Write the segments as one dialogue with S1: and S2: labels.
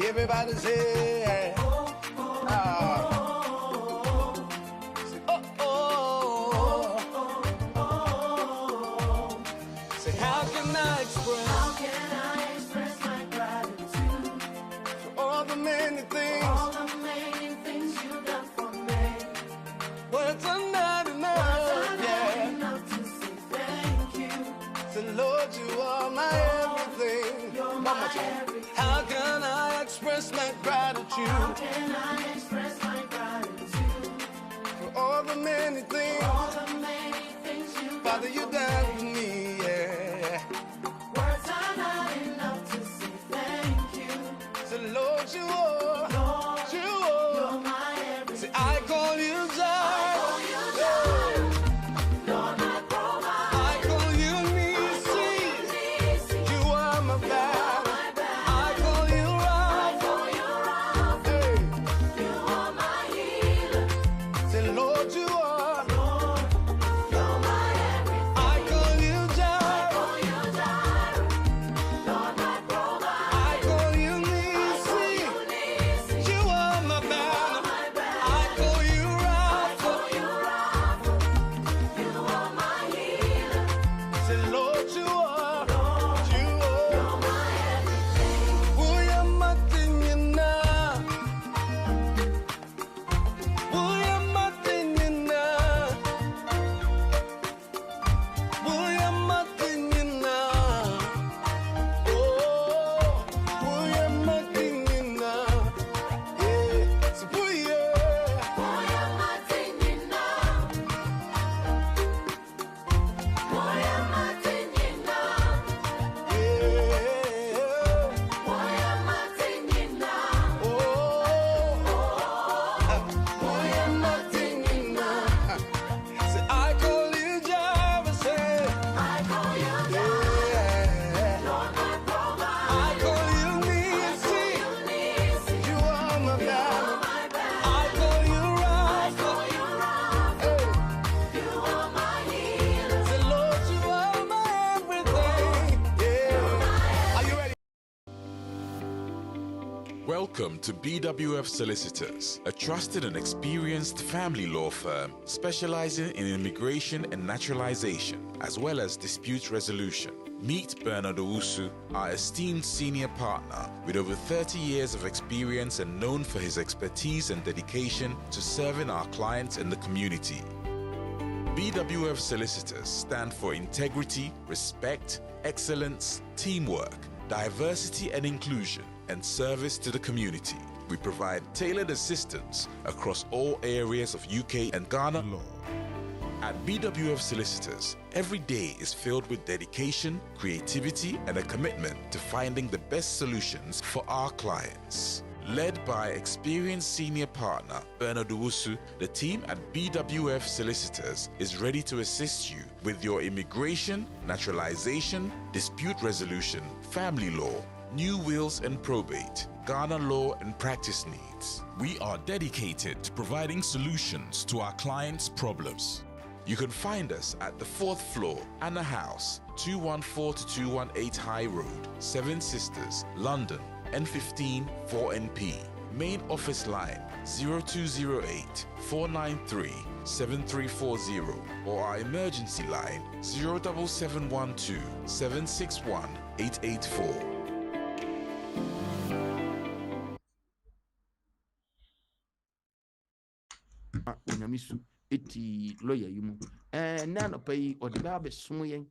S1: Everybody say, say, how can I express my gratitude for all the many things you've done for me? Words are not enough to say thank you. So Lord, you are my everything. You're my everything. How can I express my gratitude? How can I express my gratitude for all the many things you've Father, you done for me, yeah. Words are not enough to say thank you. So Lord, you are, you're my everything. See, I call you Jireh. Lord, my provider. I call you Eunice. You are my God.
S2: Welcome to BWF Solicitors, a trusted and experienced family law firm specializing in immigration and naturalization, as well as dispute resolution. Meet Bernard Owusu, our esteemed senior partner with over 30 years of experience and known for his expertise and dedication to serving our clients and the community. BWF Solicitors stand for integrity, respect, excellence, teamwork, diversity and inclusion, and service to the community. We provide tailored assistance across all areas of UK and Ghana law. At BWF Solicitors, every day is filled with dedication, creativity, and a commitment to finding the best solutions for our clients. Led by experienced senior partner Bernard Owusu, the team at BWF Solicitors is ready to assist you with your immigration, naturalization, dispute resolution, family law, new wills and probate, Ghana law and practice needs. We are dedicated to providing solutions to our clients' problems. You can find us at the 4th floor, Anna House, 214 to 218 High Road, Seven Sisters, London, N15 4NP. Main office line 0208 493 7340 or our emergency line 07712 761 884.
S3: Nyamisu eti lawyer yumu nano pay or the babe smoyen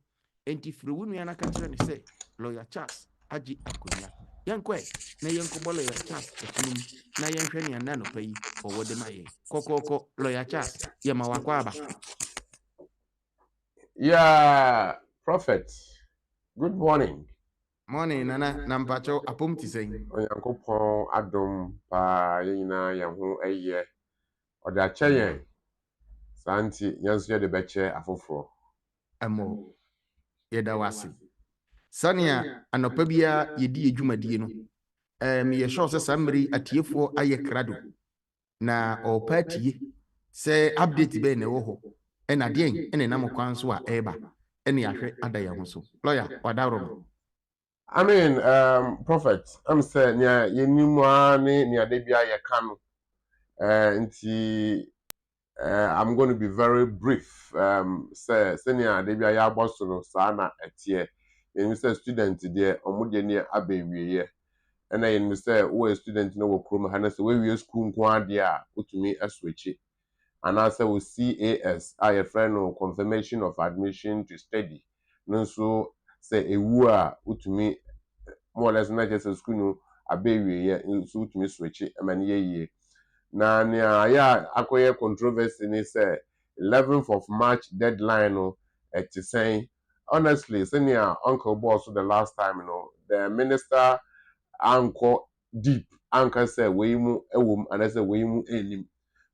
S3: enti fru nu yana katra ni say lawyer Charles aji akunya yankwe na yanko lawyer Charles ekunum na yanhwe ni nano pay or wode maye kokoko lawyer Charles yema wakwaba.
S4: Yeah, prophet, good morning.
S3: Morning nana nampacho apum ti sen
S4: Onyankopon adom pa yina yahu eye oda cheyen santi nyanso de beche afoforo
S3: amo yeda wasi sania anopa bia yedi edwumadie no me ye sure say samri atiefo aye krado na party say update be na wo ho e na den e na kwan so a eba e na yahwe adaya ho so lawyer wadaro.
S4: I mean, Prophet, I'm saying, yeah, you knew one, near Debia, ya can, I'm going to be very brief. Senior Debia, ya boss, no, sana, at here. You say student there, or Mudia Abbey, we and I say, oh, student, no, Chrome, Hannah, so we school, one dear, put to me a switch. And I say, we CAS, I a friend of confirmation of admission to study. No, so say a woo, put to me. More or less not just a school no abewie ye so to me switch amani ye na ya akoye controversy ni say 11th of March deadline no at saying honestly senior uncle boss the last time the minister anko deep anka say we mu ewom and say we mu enim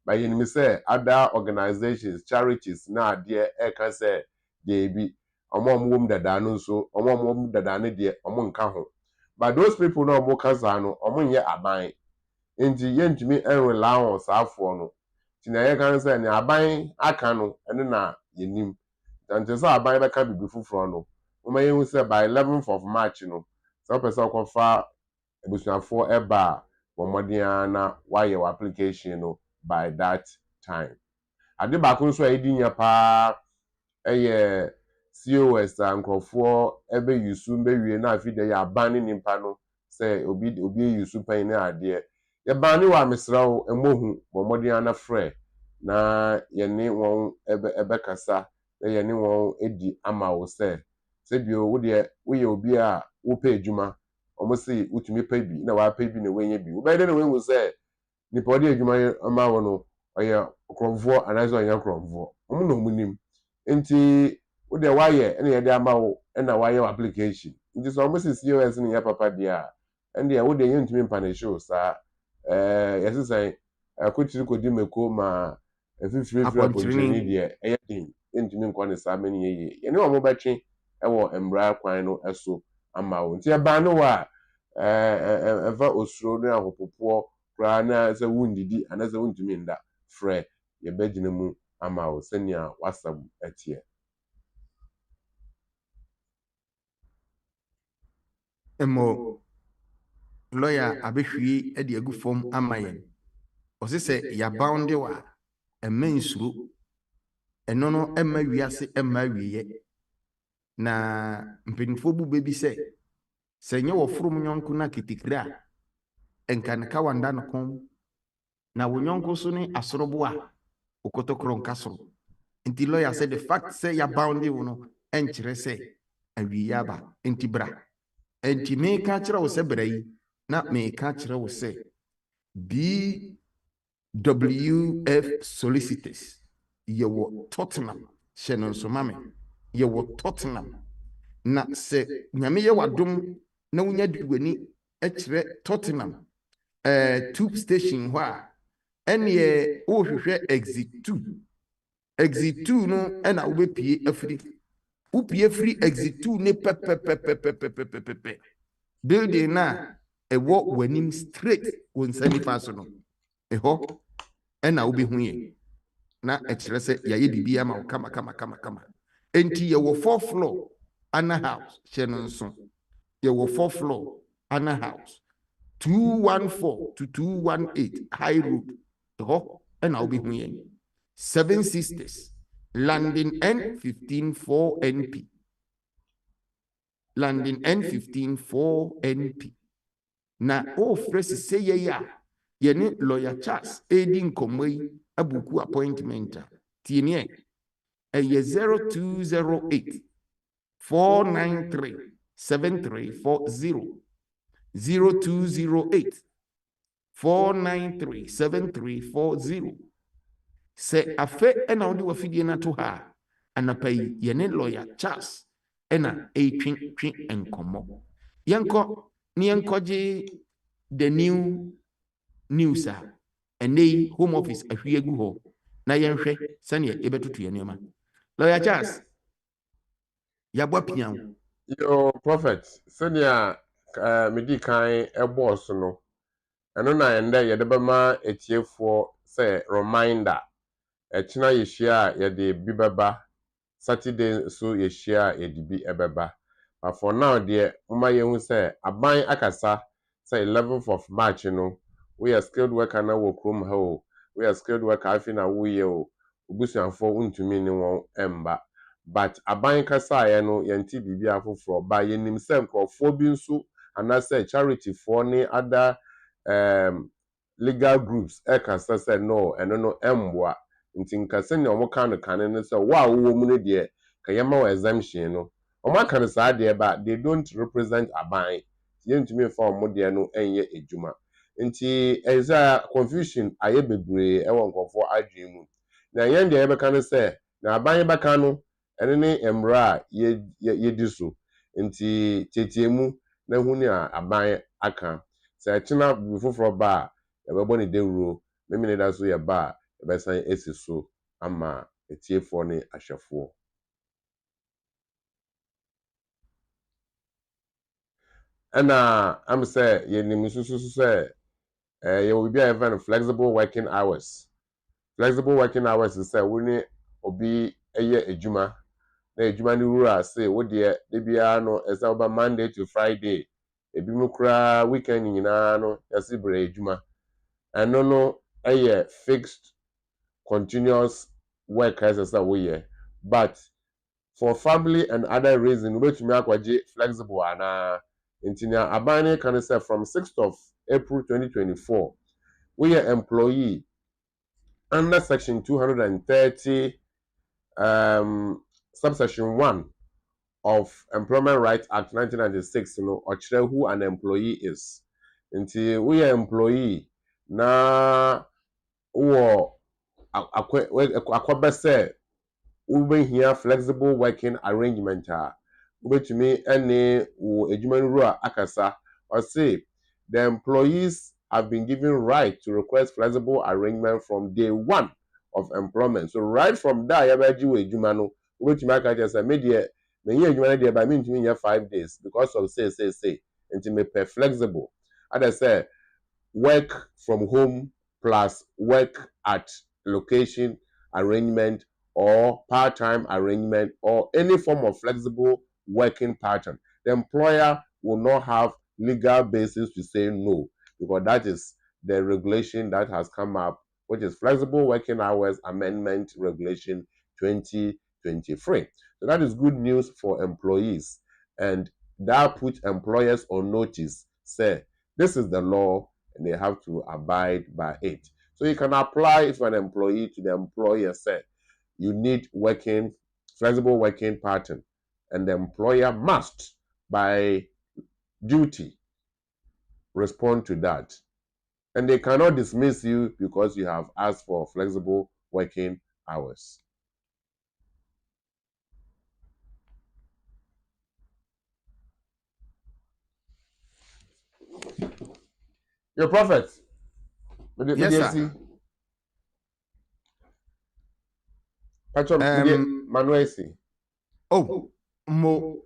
S4: by him say other organizations charities na there e can say they be omom dada no so omom dada ne de nka ho. But those people no more kasa no omo nye aban enti yentumi rely on saafo no ti na ye kan say ne aban aka no ene na yenim enti say aban be ka bibi fufuro no mo ye hu say by 11th of March no so person ko fa ebusuafo eba bomodian na why your application no by that time ade ba ko so edi nya pa eye COS nkrofo ebe yusu mbewie na afi de ya ban ni nimpa no say obi yusu pan na ade ye ban ni wa mesrawo emohu bomodian na frɛ na ye ne won ebe kasa na ye ne won edi ama wo say bio wo de wo ye obi a wo pa adwuma omo say utumi pa bi na wa pa bi na wenye bi wo be de na wenwu say nipa odi adwuma ama wo no oye kromfo anazo oye kromfo omo no munim nti wo de waye ene ye de ama wo na waye application nti so omo sisi COS ni ya papa dia ende wo de yentumi mpa na show sa yesisan akotiri kodi meko ma afifiri appointment de eyedin yentumi nkwa ne sa mani ye ye ne omo betwe ewo embra kwan no eso ama wo nti e ba no wa eva osuro no ahopopo kra na se wundidi ana se wuntumi nda frɛ ye begina mu ama wo senia wasab etie
S3: Emo lawyer abehwie e de agu fom amayen o se ya bound wa emansuro eno no ema wiase ema wiye na mpinfo bu bebi se nye wo from nyonko na kitikira enkanka wanda no kom na wo nyonko so ni asorobo a okotokro nkasoro nti lawyer said the fact say ya bound you no enkyere say awiye aba nti bra enti me ka kyerɛ wo sɛ bra yi na me ka kyerɛ wo sɛ BWF Solicitors yewo Tottenham hyɛ so mame yewo Tottenham na sɛ nyame ye wadom na wonya duani kyerɛ Tottenham tube station hɔ a ɛne wo hwehwɛ exit 2 no ɛna wobɛpie afiri upie free exit 2 ne pepepepepepepepe building na ewo wanim straight wonsani faso no eho ena obehu ye na ekire se yaye bibia ma kama enti ye wo 4th floor ana house she no nso ye wo 4th floor ana house 214 to 218 high road eho ena obehu ye 7 sisters landing N15 4NP. Landing N15 4NP. Na o fresi seye ya yene lawyer Charles Edin Komwei abuku appointment tienye eye 0208 493 7340 0208 493 7340 se afe ena odi wafidie na to ha anapai yene lawyer Charles ena twin enkomo yenko ni yenkoje the new news and home office ahwie gu ho na yenhwe sane ebetutu yenema lawyer Charles yabwa pian
S4: yo prophet senia medi kan boss no eno na ende ye de bema etiefo say reminder echina yeshia ye de bibaba Saturday so yeshia ye de bi ebeba but for now there uma ye hu say aban akasa say 11th of March we are skilled worker na wo krom ha o we are skilled worker afi na wo ye o obusuanfo untumi ni won emba but aban kasa ye no yenti bibia afoforo ba yenim se nkrofo bi nso anase charity for ni other legal groups kasa say no eno no emboa nti nkase ne omo kan no kan ne say wa wo mu ne de kayema wa exemption no omo kan sa de ba they don't represent aban yentumi fa omo de no enye ejuma nti eza confusion aye bebre ewo nkrofo adwen mu na yen de yebeka no say na aban beka no ene ne emra ye diso nti tetiemu na hu ni aban aka say china bifoforo ba ebebo ne dewuro memene da so ye ba ebesan esi so ama etiefo ne ahwefo ana am say ye nim susu say ye will be even flexible working hours. Flexible working hours is say we ni obi eye ejuma na ejuma ni wura say wo de bia no esa oba Monday to Friday ebi mu kura weekend nyina no yasi bre ejuma eno no eye fixed continuous work as a way but for family and other reasons which me akwaje flexible ana intinya abane can say from 6th of April 2024 we are employee under section 230 subsection 1 of Employment Rights Act 1996 ochire who an employee is until we are employee na wo akwabese we here flexible working arrangement ubetumi ene wo ejumanu akasa or say the employees have been given right to request flexible arrangement from day one of employment. So right from that yabaji wo ejumanu ubetumi aka say me dey me here ejumanu dey by me ntumi here 5 days because of say enti me per flexible other say work from home plus work at location arrangement or part-time arrangement or any form of flexible working pattern. The employer will not have legal basis to say no because that is the regulation that has come up, which is Flexible Working Hours Amendment Regulation 2023. So that is good news for employees, and that puts employers on notice. Say, this is the law and they have to abide by it. So you can apply if an employee to the employer say, you need flexible working pattern, and the employer must, by duty, respond to that. And they cannot dismiss you because you have asked for flexible working hours. Your prophet.
S3: Yes, sir.
S4: Manuesi.
S3: Oh, mo.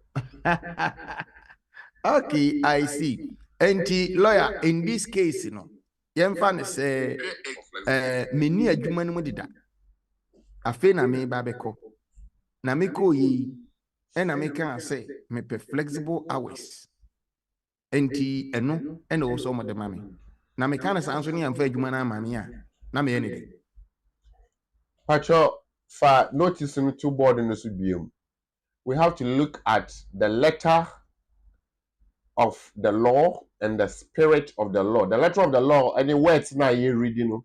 S3: Okay, I see. Enti lawyer, in this case, yemfa say meni adwuma no mu dida. Afe na me ba beko. Na me ko yi na me kan say me pe flexible hours. Enti eno also mo de mame. Na me kan say anso ni amfa adwuma na mame a na me ene.
S4: Pacho for noticing two board in the we have to look at the letter of the law and the spirit of the law. The letter of the law, any words now you reading,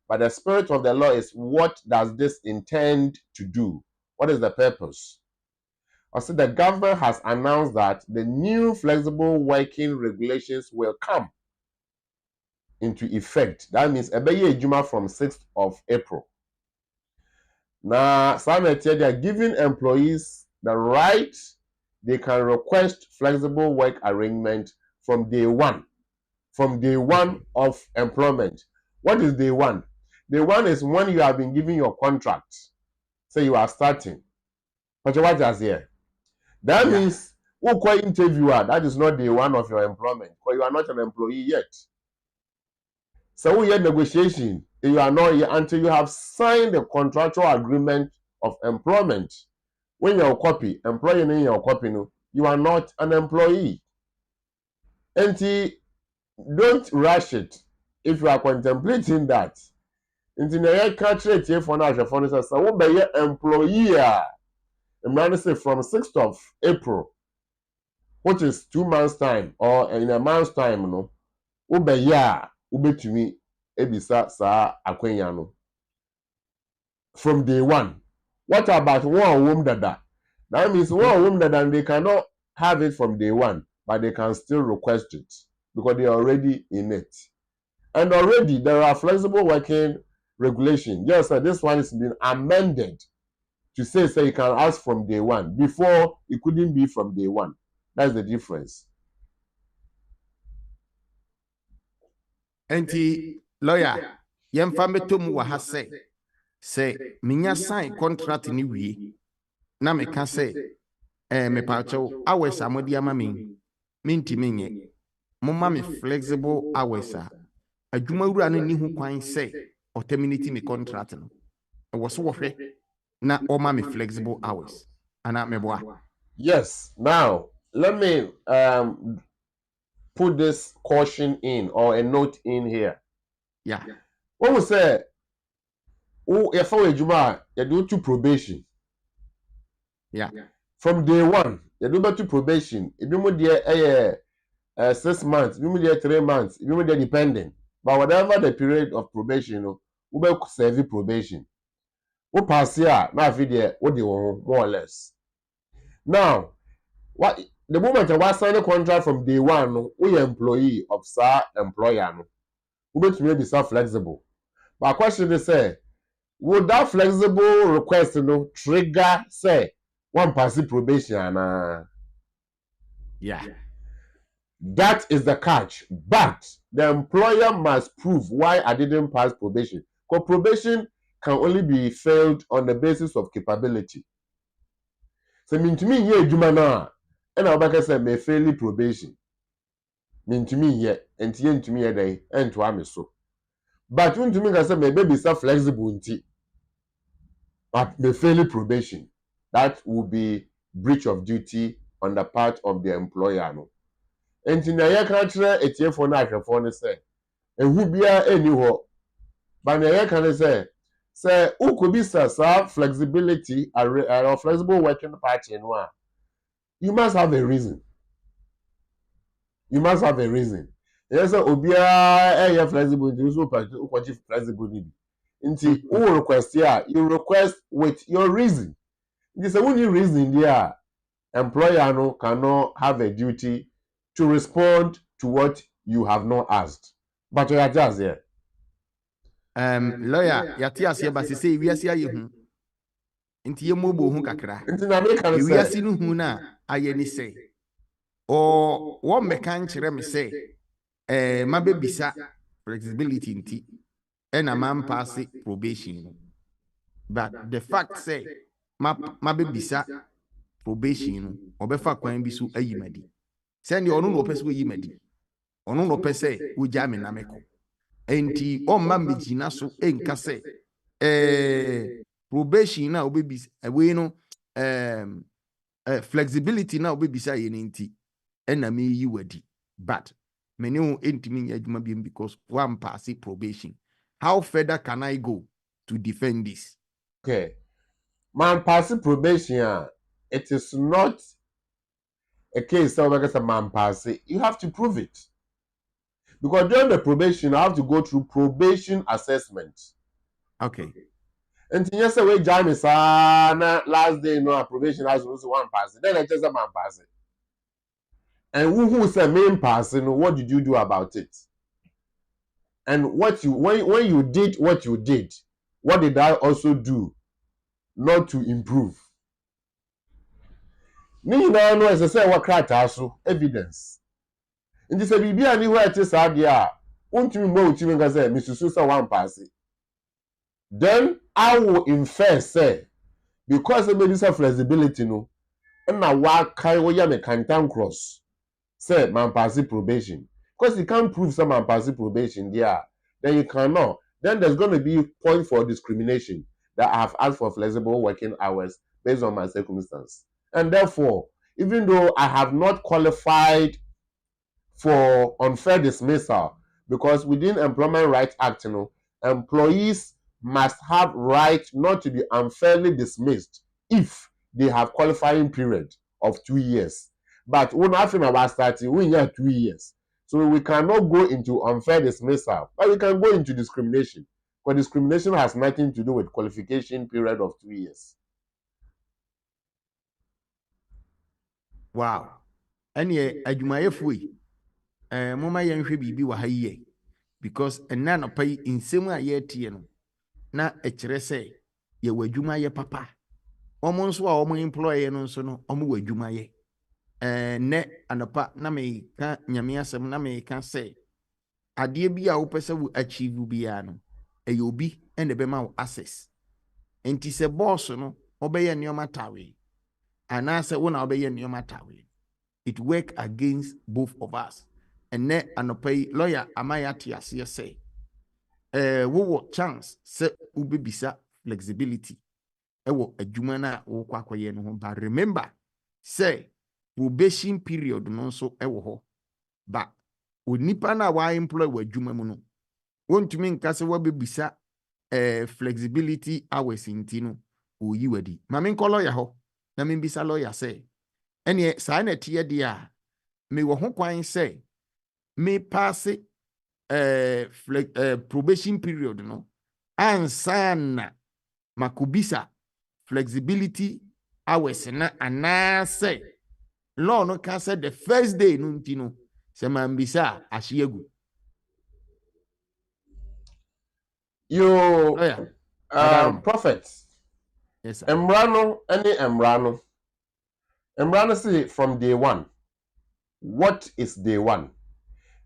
S4: but the spirit of the law is what does this intend to do? What is the purpose? Also, the government has announced that the new flexible working regulations will come into effect. That means ebeye ejuma from 6th of April. Now, some they are giving employees the right, they can request flexible work arrangement from day one. From day one of employment. What is day one? Day one is when you have been given your contract. Say you are starting. But what is here? That means who call interviewer, that is not day one of your employment, because you are not an employee yet. So we had negotiation. You are not here until you have signed the contractual agreement of employment. When you're a copy, employee in your copy, no, you are not an employee. And don't rush it if you are contemplating that. Until you catch it here for now, for instance, I will be your employee. I'm say from 6th of April, which is 2 months' time, or in a month's time, no, will be ya, will be to me, ebisa sa akwenyano. From day one. What about one womb dada? That means one womb dada, and they cannot have it from day one, but they can still request it because they are already in it. And already there are flexible working regulations. Yes, sir, this one has been amended to say you can ask from day one. Before, it couldn't be from day one. That's the difference.
S3: Enti lawyer, yemfa metom wa ha say minya sign contract ni wie na meka say me pacho hours amodi ama minti menye moma me flexible hours adwuma wura no ni ho kwan say o terminate me contract no e wo so wo hwe na o ma me flexible hours ana me boa.
S4: Yes, now let me put this caution in or a note in here.
S3: Yeah.
S4: When we say if we do to probation.
S3: Yeah.
S4: From day one, you do to probation. If you there 6 months, if you there 3 months, if you there dependent. But whatever the period of probation, we be serve probation. We pass here, now if there what they want more or less. Now, what the moment I was signing a contract from day one, we employee of sa employer no. We be so flexible. But question is say, would that flexible request trigger say one pass probation?
S3: Yeah.
S4: That is the catch. But the employer must prove why I didn't pass probation. Because probation can only be failed on the basis of capability. So mean to me here Jumana and I'll back say may fail probation. Mean to me here and to me a day and to am so. But when to me I say may be so flexible but may fail probation. That will be breach of duty on the part of the employer. No. And in the country, it's here for now, for say, and who be anywhere. But the can say, who could be flexibility or flexible working party and one. You must have a reason. You must have a reason. Yes, Obia, flexible, you so flexible. Until who request here, you request with your reason. It is only reason there. Employer no cannot have a duty to respond to what you have not asked. But you are just here.
S3: Lawyer, yati ase ba se say wiase aye hu. Nti ye mobo hu kakra.
S4: Nti na me kan say.
S3: Wiase no hu na aye ni say. O wo meka nkyere me say mabebisa flexibility nti na man pass probation. But the fact say mabebisa probation obefa kwan bi so ayimadi. Send you no pese we yimadi. Ono no pese wo jame na meko. Enti o mambe jina so enka se probation na obebisa we no flexibility na obebisa ye nti na me yi wadi. But many who entimi adwuma biem because one pass probation. How further can I go to defend this?
S4: Okay. Man pass probation, it is not a case of a man pass it. You have to prove it. Because during the probation, you have to go through probation assessment.
S3: Okay.
S4: And yes, we jam is last day, no probation has also one pass. Then I just a man pass it. And who is a main person? What did you do about it? And what you when you did what you did, what did I also do not to improve? Me now know as I say what crack also evidence. And this be anywhere it is idea. Won't you know to me say Mr. Susa one pass it. Then I will infer say because of this flexibility no, and now what kind of me can time cross say man pass probation. Because you can't prove some man pass probation there, then you cannot. then there's going to be point for discrimination that I have asked for flexible working hours based on my circumstance. And therefore, even though I have not qualified for unfair dismissal, because within Employment Rights Act, employees must have right not to be unfairly dismissed if they have qualifying period of 2 years. But when I think about starting, we need 2 years. So we cannot go into unfair dismissal, but we can go into discrimination. Because discrimination has nothing to do with qualification period of 2 years.
S3: Wow. Any adwumayɛfoɔ moma yɛnhwɛ biribi wɔ ha yie because ɛna no pay nsɛm a yɛtie no na ɛkyerɛ sɛ yɛwɔ adwumayɛ papa ɔmo nso a ɔmo employee no nso no ɔmo wɔ adwumayɛ nɛ anɔpa na meka nyame asɛm na meka sɛ adeɛ bi a wopɛ sɛ wo achieve biara no ɛyɛ obi ɛna ɛbɛma wo access enti sɛ boss no ɔbɛyɛ nneɛma tawe anaasɛ wo na ɔbɛyɛ nneɛma tawe it work against both of us. And ne anopai lawyer amaya ti aseɛ sɛ wo chance sɛ wobɛbisa flexibility ɛwɔ adwuma na wo kwa akɔyɛ no ho but remember say probation period no nso ɛwɔ hɔ but onipa na wa employ wɔ adwuma mu no wontumi nka sɛ wabɛbisa flexibility hours nti no oyi wadi ma me nkɔ lawyer hɔ na me bisa lawyer sɛ ɛneɛ saa na ɛteɛ deɛ a me wɔ ho kwan sɛ me pass probation period no ansana makubisa flexibility hours na anase law no ka say the first day no ntino se mambisa ahyiegu
S4: you prophet
S3: yes sir.
S4: Emrano say from day one. What is day one?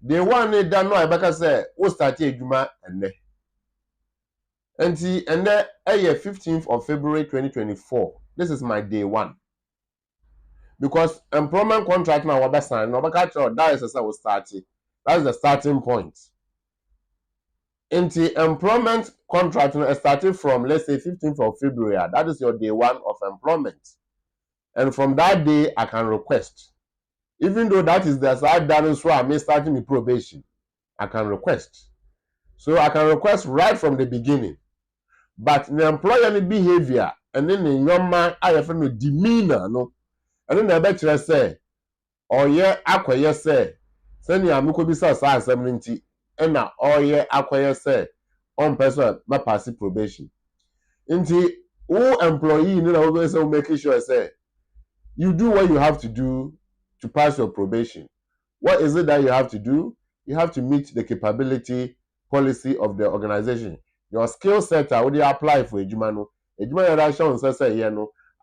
S4: Day one ne da no Ibeka say we start adwuma enne. Enti enne 15th of February 2024. This is my day one. Because employment contract now we sign no Ibeka tell that is we start. That is the starting point. Enti employment contract no started from let's say 15th of February. That is your day one of employment. And from that day I can request. Even though that is the side done so I may starting my probation, I can request. So I can request right from the beginning. But the employer behavior and then the young man I have no demeanor, no. And then the better say, oh yeah, acquire say, send you a mukobisa sa 70, and now oh yeah, acquire say, on person my pass probation. Inti who employee you know always making sure say you do what you have to do to pass your probation. What is it that you have to do? You have to meet the capability policy of the organization. Your skill set would you apply for ejuma reaction say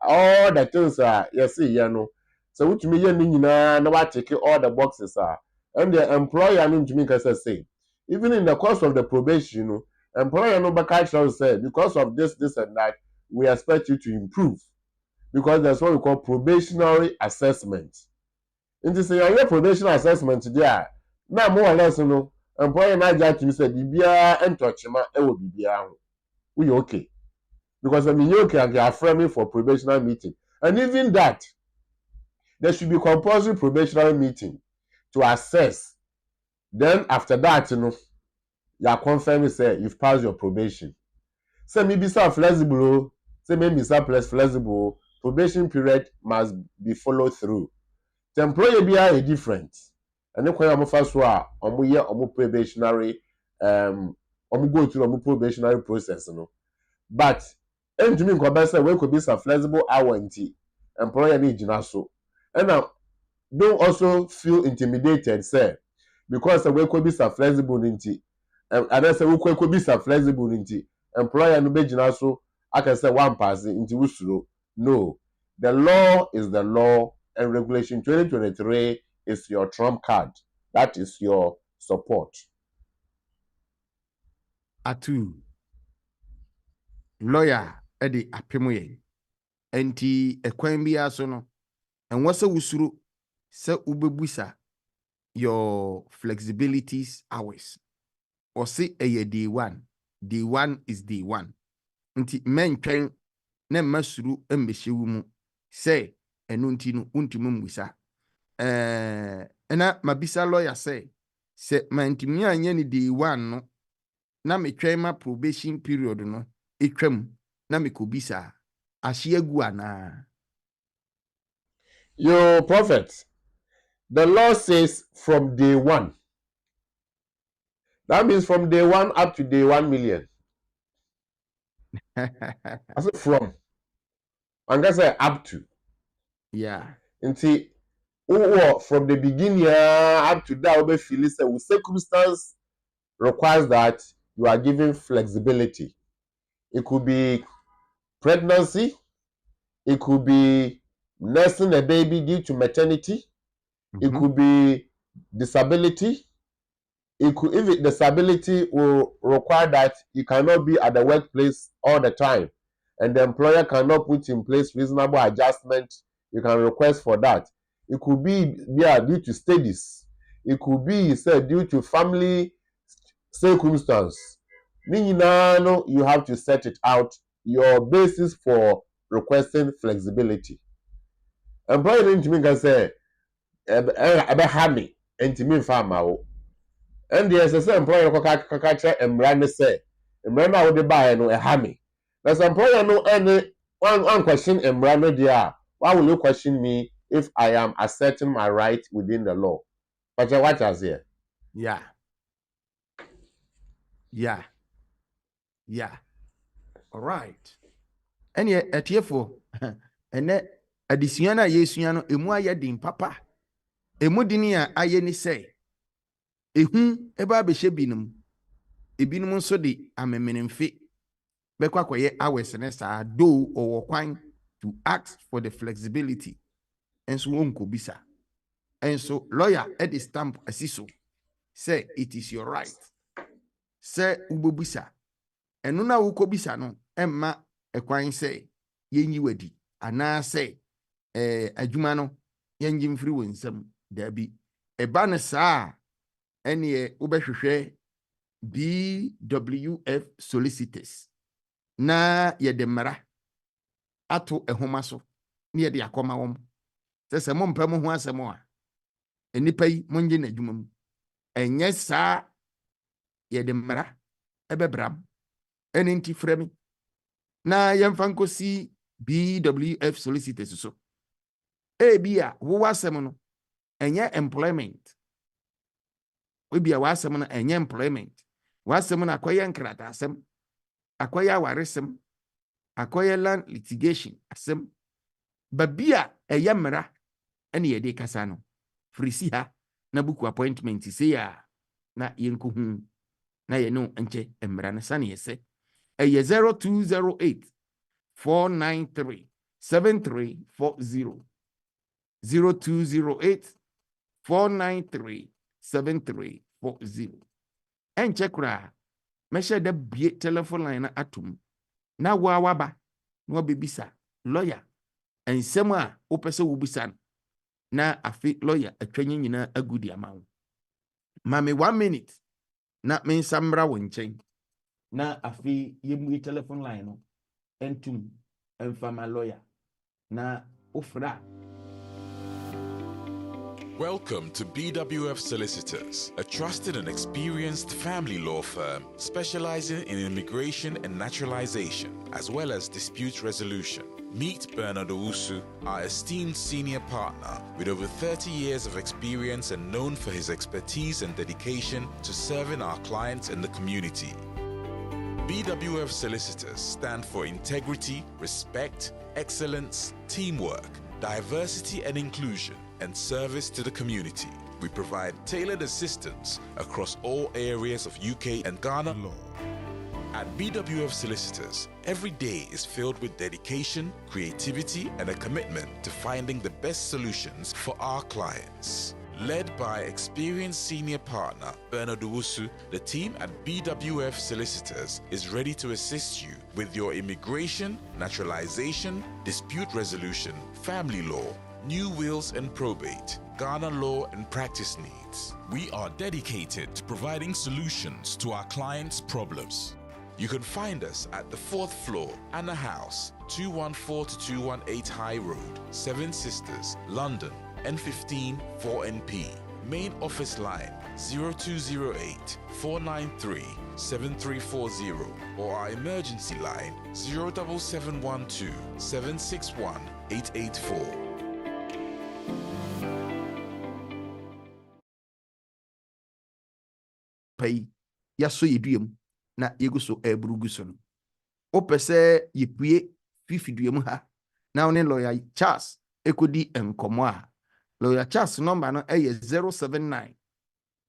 S4: all the things are yes no. So which me na what take all the boxes are. And the employer no to me can say even in the course of the probation, employer no back say because of this and that we expect you to improve. Because that's what we call probationary assessment. In this your probation assessment there, now more or less, employer na judge to me say bibia entouchma e wo bibia ho. We okay. Because when you okay, they are framing for probationary meeting. And even that, there should be compulsory probationary meeting to assess. Then after that, you are confirming say you've passed your probation. Say maybe some flexible, say maybe some less flexible, probation period must be followed through. The employer be a different. And then when first probationary go through probationary process, But and to me we could be some flexible hour employer need so. And now don't also feel intimidated, say, because we could be some flexible and I say we could be some flexible employer no be so I can say one person into usuro. No. The law is the law. And regulation 2023 is your trump card. That is your support.
S3: Atu lawyer Eddie Apemoye enti ekwan bia so no enwo se wusuru se ubebusa your flexibilities hours or say day one day one is day one. Nti mentwen na masuru mbehye wu mu say eno nti no untimi mwisa. Ena mabisa lawyer say mantimi anye ni day one no na metwen ma probation period no etwam na mekobisa ahye agu ana.
S4: Your prophet, the law says from day one. That means from day one up to day 1 million. I said from. I'm gonna say up to.
S3: Yeah.
S4: And see, from the beginning up to that, we feel circumstance requires that you are given flexibility. It could be pregnancy, it could be nursing a baby due to maternity, it could be disability. If disability will require that you cannot be at the workplace all the time, and the employer cannot put in place reasonable adjustment, you can request for that. It could be due to studies. It could be due to family circumstance. You have to set it out, your basis for requesting flexibility. Employer didn't can say, "Ebe and to me farmer." And the SSM employer kaka emra ne say emra na wo de buy no me. Now some employer no any one question emra no dia. Why will you question me if I am asserting my right within the law? But what has here?
S3: Yeah. All right. And yet etiefo ene adesua na yesua no emu aye din papa. Emu dini a aye ni say ehu eba behye binum ebinum nso de amemenemfe bekwa kwaye awes ne sa do owo kwan to ask for the flexibility enso wonko bisa enso lawyer at the stamp asiso say it is your right say ubobisa eno na wukobisa no emma ekwan say yenyi wadi ana say adwuma no yenyi mfiri wonsam dabi eba ne saa ene ubehwehwe BWF Solicitors na yedemara ato ehoma so ne yede akoma wom sese mo mpam ho asemo a enipa yi monje na adwuma mu enye saa yedemara ebebram ene nti fremi na yemfa nkosi BWF Solicitors so ebia wo wasem no enye employment obia wasem no enye employment wasem no akoye nkrata asem akoye awaresem akoye land litigation asem babia eyemra ene yede kasa no frisi ha na buku appointment se ya na yenkohu na ye no enche emra na sane yese eye 0208 493 7340 0208 493 7340 enche kura meshe da bie telephone line na atum na waba no bebisa lawyer ensem a opese wo bisa na afi lawyer atwanyi nyina agudi amawo mame 1 minute na mensamra wo nchen na afi yemu telephone line no entum enfama lawyer na ofra.
S2: Welcome to BWF Solicitors, a trusted and experienced family law firm specializing in immigration and naturalization, as well as dispute resolution. Meet Bernard Owusu, our esteemed senior partner with over 30 years of experience and known for his expertise and dedication to serving our clients and the community. BWF Solicitors stand for integrity, respect, excellence, teamwork, diversity and inclusion, and service to the community. We provide tailored assistance across all areas of UK and Ghana law. At BWF Solicitors, every day is filled with dedication, creativity, and a commitment to finding the best solutions for our clients. Led by experienced senior partner Bernard Owusu, the team at BWF Solicitors is ready to assist you with your immigration, naturalization, dispute resolution, family law, new wills and probate, Ghana law and practice needs. We are dedicated to providing solutions to our clients' problems. You can find us at the 4th floor, Anna House, 214 to 218 High Road, Seven Sisters, London, N15 4NP. Main office line 0208 493 7340 or our emergency line 07712 761 884.
S3: Pay yaso yeduam na yeguso ebruguso no opese yepue fifiduam ha na one lawyer Charles ekodi enkomo a lawyer Charles number no 079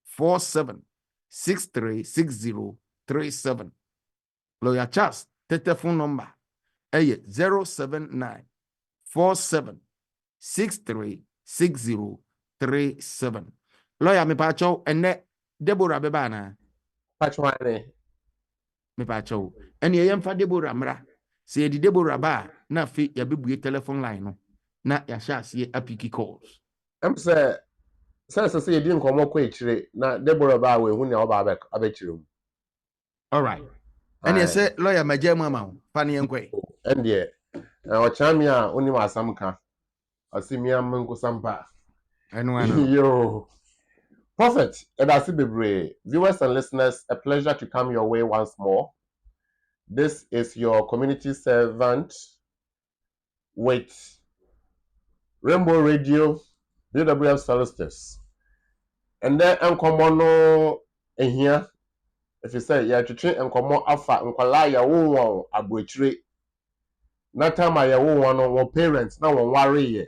S3: 47 636037. Lawyer Charles telephone number 079 47 636037. Lawyer me pacho ene Deborah bebana
S4: Pachwane.
S3: me pacho ene yemfa Deborah mra se yedi Deborah ba na fe ya bebuye telephone line no na ya sha se apiki calls.
S4: Say you didn't come up with na Deborah ba we hu ne oba abechire.
S3: All right. And you say lawyer majema ma fani enkwe.
S4: And yeah, o chamia oni masamka. Asimia menko sampa. Yo. Prophet, Edasi Bebre, viewers and listeners, a pleasure to come your way once more. This is your community servant with Rainbow Radio, BWF Solicitors. And then Enkomono here, if you say, yeah, to train Enkomo Alpha, Nkwala ya wo abwechire. Na time ya wo parents, na wo worry ye.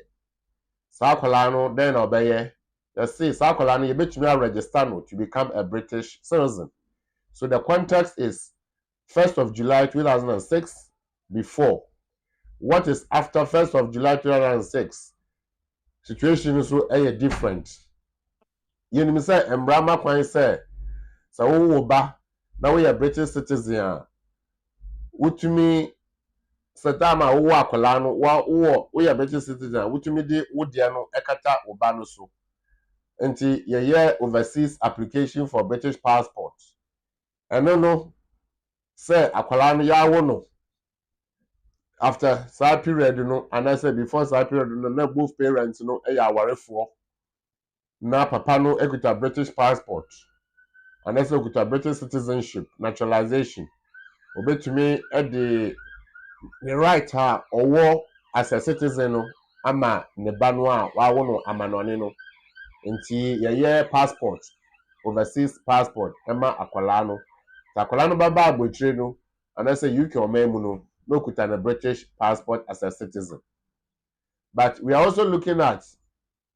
S4: Sa akwala no, then obeye. You see, Sakolani, you bet me register to become a British citizen. So the context is 1st of July 2006 before. What is after 1st of July 2006? Situation is so different. You know me say, Embrama Kwan say, so ba now we are British citizen. Utumi Satama uwa kolano we are British citizen. Utumi di udiano ekata ubano so. Until your overseas application for British passport. And no, say akwala ya wono. After that period, and I said before that period, na both parents, warefo. Na papa no equita British passport. And I said equita British citizenship, naturalization. Obey to me at the right ha or as a citizen, ama ne banwa wa wono amanone no. Nti ye passport, overseas passport, Emma Aqualano. Aqualano baba abotire no, and I say UK or no kuta a British passport as a citizen. But we are also looking at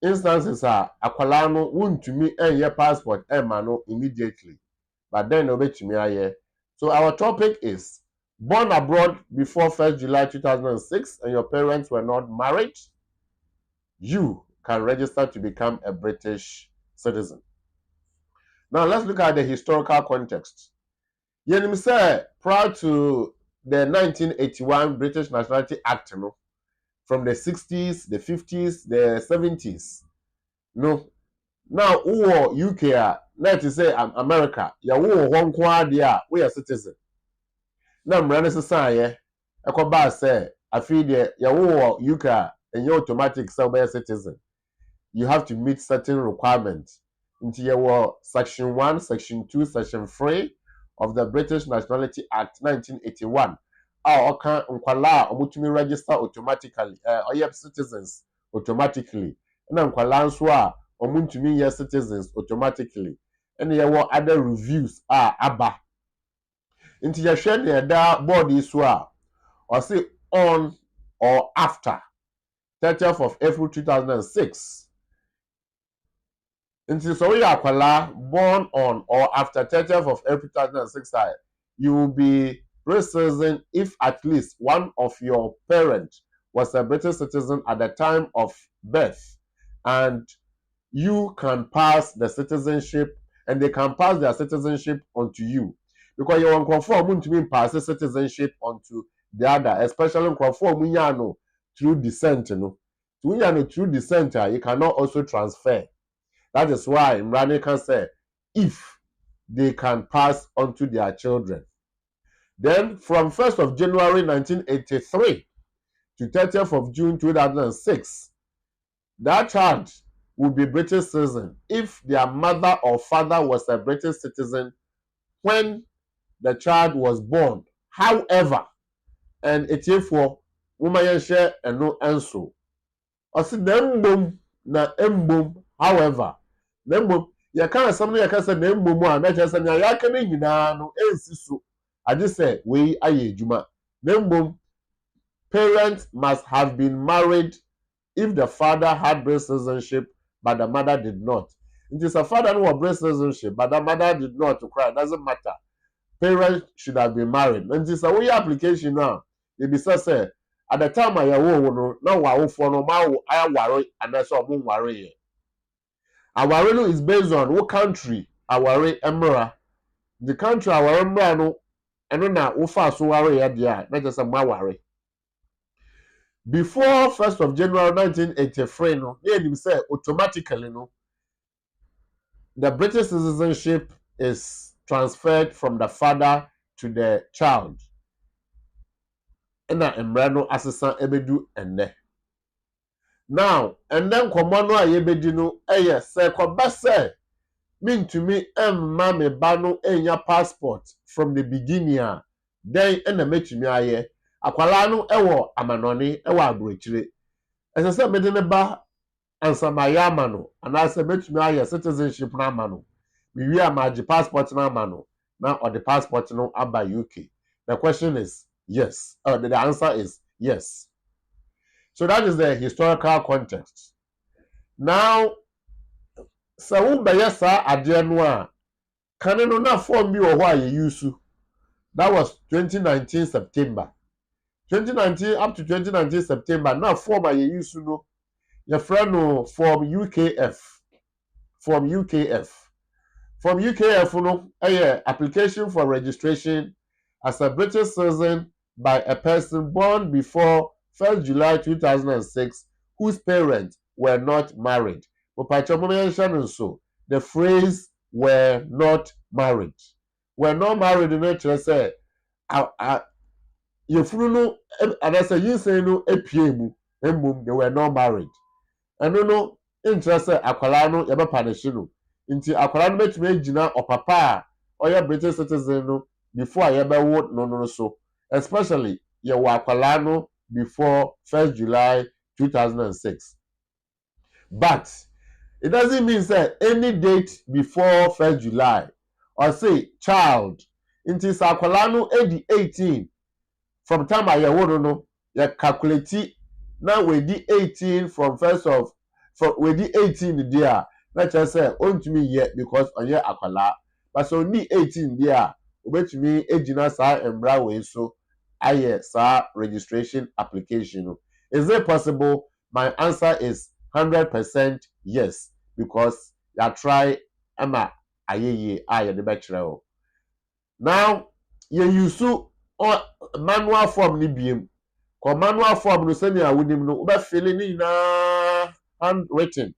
S4: instances Aqualano wouldn't to me a passport Emma no immediately. But then obey to me a. So our topic is born abroad before 1st July 2006 and your parents were not married. You can register to become a British citizen. Now let's look at the historical context. Yenim say prior to the 1981 British Nationality Act, from the 60s, the 50s, the 70s. Now who UK, let us say America, ya who Hong Kong dia, we are citizen. Now mrane say ekoba say afi de ya who UK and you automatic self citizen. You have to meet certain requirements. Into your Section 1, Section 2, Section 3 of the British Nationality Act 1981. Okay, nkwala omutumi register automatically. Citizens automatically. Na nkwala nso a omutumi ye citizens automatically. And there were other reviews aba. Into your share the board is or say on or after 30th of April 2006. Until so you are born on or after 30th of April 2006, you will be British citizen if at least one of your parents was a British citizen at the time of birth, and you can pass the citizenship, and they can pass their citizenship onto you, because you want conform to mean pass the citizenship onto the other, especially conform through descent. Through descent, you cannot also transfer. That is why Imrani can say if they can pass on to their children. Then from 1st of January 1983 to 30th of June 2006, that child will be British citizen if their mother or father was a British citizen when the child was born. However, and for woman share and no answer. Ɔsi na mbom, however, na mbom, yɛka asɛm no yɛka sɛ na mbom a na kyerɛ sɛ nea yɛaka no nyinaa no ɛnsi so. Agye sɛ wei ayɛ adwuma. Na mbom, parents must have been married if the father had British citizenship but the mother did not. It is a father who has British citizenship but the mother did not to cry. It doesn't matter. Parents should have been married. And this is a way application now. They be say at the time I no now for no I worry and that's all moon worry. Our is based on what country our emera. The country our emera no and now we fast so worry at the not just a worry. Before 1st of January 1983, no, they say automatically no, the British citizenship is transferred from the father to the child. And embrano assistant ebedu ene. Now, and then commando a yebedi no say kobase mean to me me bano enya passport from the beginning. Then ena metumi aye akwala no ewo amanoni ewo aburochire. Ese se mede ne ba ansa mayama no anase metumi aye citizenship na amano. Mi wi amaji passport na amano na or the passport no aba UK. The question is yes. The answer is yes. So that is the historical context. Now, so bayasa adenwa kaneno na form bi wo ho aye use. That was 2019 September. 2019 up to 2019 September na form aye use no. Your friend no form UKF. Form UKF. From UKF no application for registration as a British citizen by a person born before 1st July 2006 whose parents were not married. So the phrase were not married. Were not married in nature say you no and I say you say no epiemu embum they were not married. And no interest akwala no yebe punish no. Nti akwala no betumi agina opapa a oya British citizen no before ayebe no so. Especially ye akwala no before 1st July 2006. But it doesn't mean say any date before 1st July or say child into akwala no 18 from time ayewo no ye calculate now we di 18 from 1st of we di 18 there na just say ontumi yet because onye akwala but so ni 18 there obetumi ejina sa embra we so aye sa registration application. Is it possible? My answer is 100% yes because ya try ama ayeye aye the bachelor. Now you use manual form ni biem ko manual form no sani awunim no oba fill ni na handwritten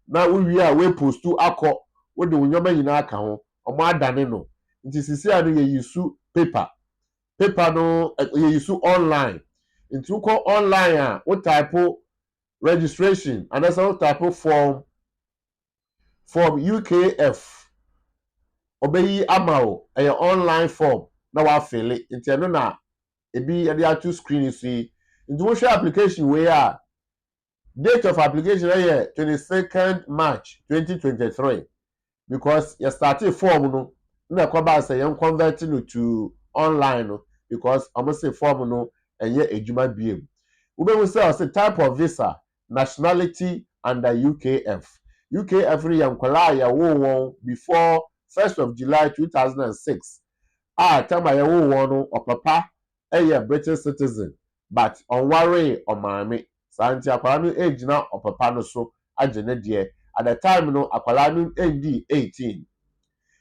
S4: na we are we post to akọ we de wonyoma nyina aka ho omo adane no nti sisi a no ye use paper no ye use online nti uko online a we type registration and that's how type form UKF obeyi amao a online form na wa fill it nti eno na ebi e dey atu screen see nti wo share application we a date of application is 22nd March 2023 because you started form no na kwaba say you convert it to online no because almost say form no enye ejuma biem. We be say type of visa, nationality under UKF. UKF re yankwala ya wo before 1st of July 2006. Time ya wo no opapa British citizen but on worry on mami santi akwala no age na opapa no so agene de at the time no akwala no ND 18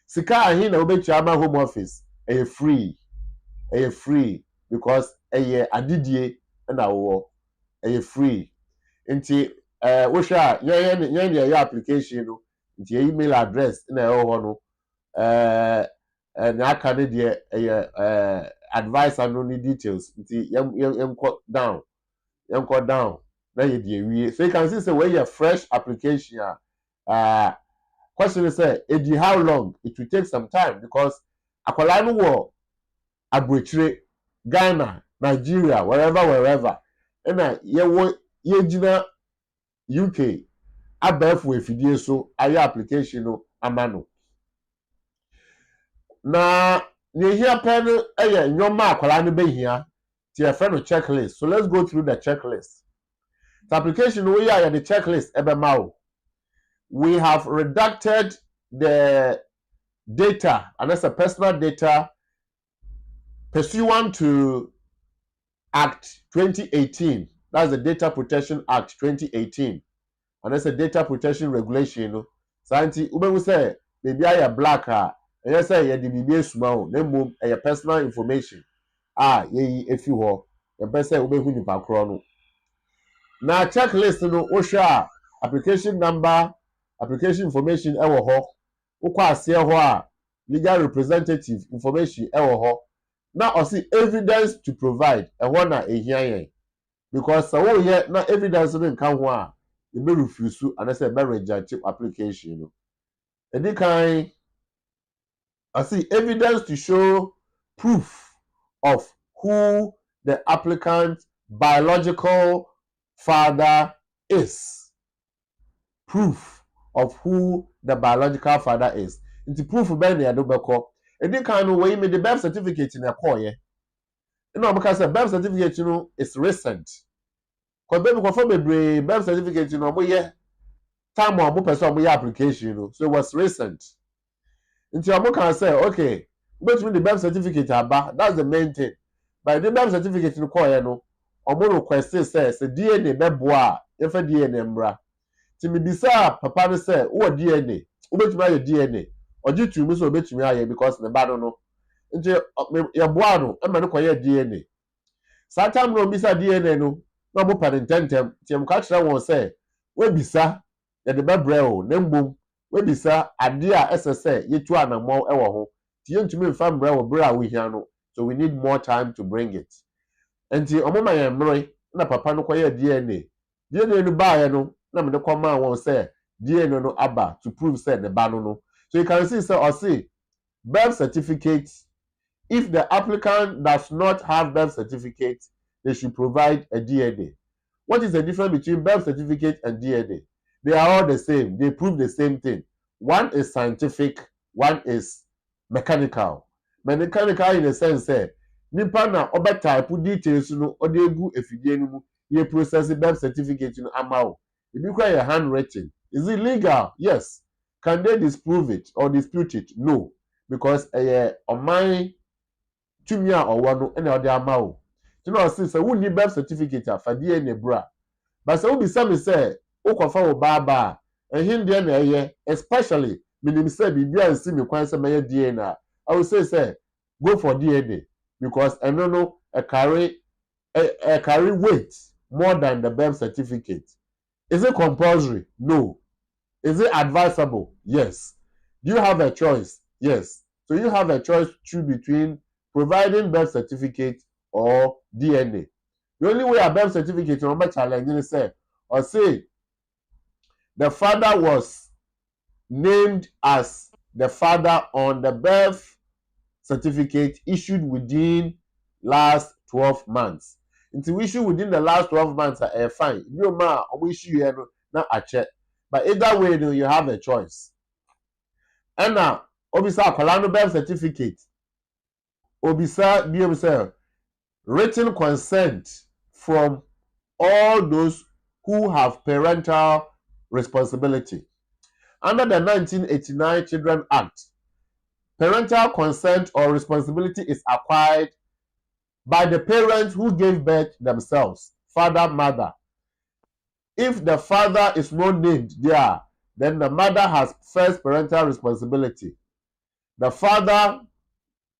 S4: sika ahin na obetua ama home office free because adidie na wo free nti wo hwa yen your application no nti email address na ho no na aka ne de advice and only details. You down. Now you so you can see say where your fresh application. Question is say, how long? It will take some time because akwala no wo abrochire Ghana, Nigeria, wherever. And ye jina UK abɛɛfo efidie so ayɛ application no ama no na ne hia pɛ no ɛyɛ nyɔma akwala no behia ti ɛfɛ no checklist. So let's go through the checklist. The application we are the checklist ɛbɛma o. We have redacted the data, and that's a personal data pursuant to Act 2018. That's the Data Protection Act 2018. And that's a data protection regulation. No? Santi, ube say, baby, I am black. And you say, you be small. Then your personal information. If you ho, the best say, ube huni pa krono. Now, checklist, no, osha, application number, application information, ewo ho. Ukwa asiye ho, legal representative information, ewo ho. Now, I see evidence to provide. And one na because so here, now evidence didn't come one. You may refuse to, and I say, may reject application. And they kind, I see evidence to show proof of who the applicant's biological father is. Proof of who the biological father is. It's proof of being the adobeko. And they kind of way made the birth certificate in a coin. You know, because the birth certificate, is recent. Because baby confirm a birth certificate, time or more person application, so it was recent. Until you can say, okay, between the birth certificate, that's the main thing. But the birth certificate in the coin, or more request says a DNA beboa, if a DNA mbra. To me, bisa papa say, oh DNA, ubet my DNA, or due to me so bet me because the bad no. Until your boano, I'm not DNA. Sometimes no bisa DNA no. No more parententem. Tiam catch that one say, we bisa, ya the bebreo, nembum, we bisa, adia SSA, ye two and more ewa ho. Tiam to me fam breo bra we hiano. So we need more time to bring it. And ti omoma yemroi, na papa no kwaye DNA. DNA no ba no, na me the command one say, DNA no aba to prove say the ba no. So you can see, say, or see, birth certificate. If the applicant does not have birth certificate, they should provide a DNA. What is the difference between birth certificate and DNA? They are all the same. They prove the same thing. One is scientific, one is mechanical. Mechanical in the sense that nipa na oba type details no ode egu efidie no mu ye process birth certificate no amao. If you require a handwritten, is it legal? Yes. Can they disprove it or dispute it? No, because oman tumia or one no ene ode amao. You know, since who need birth certificate for DNA bra. But so be some say, o kofa baba, and him DNA, especially meaning say be and see me kwan say my DNA. I will say, go for DNA because I don't know a carry weight more than the birth certificate. Is it compulsory? No. Is it advisable? Yes. Do you have a choice? Yes. So you have a choice to choose between providing birth certificate or DNA. The only way a birth certificate number challenge is say the father was named as the father on the birth certificate issued within last 12 months. Until issue within the last 12 months are fine. You ma issue here na a check. But either way, you have a choice. And now, obisa akwala birth certificate. Obisa BWF written consent from all those who have parental responsibility. Under the 1989 Children Act, parental consent or responsibility is acquired by the parents who gave birth themselves, father, mother. If the father is not named there, then the mother has first parental responsibility. The father,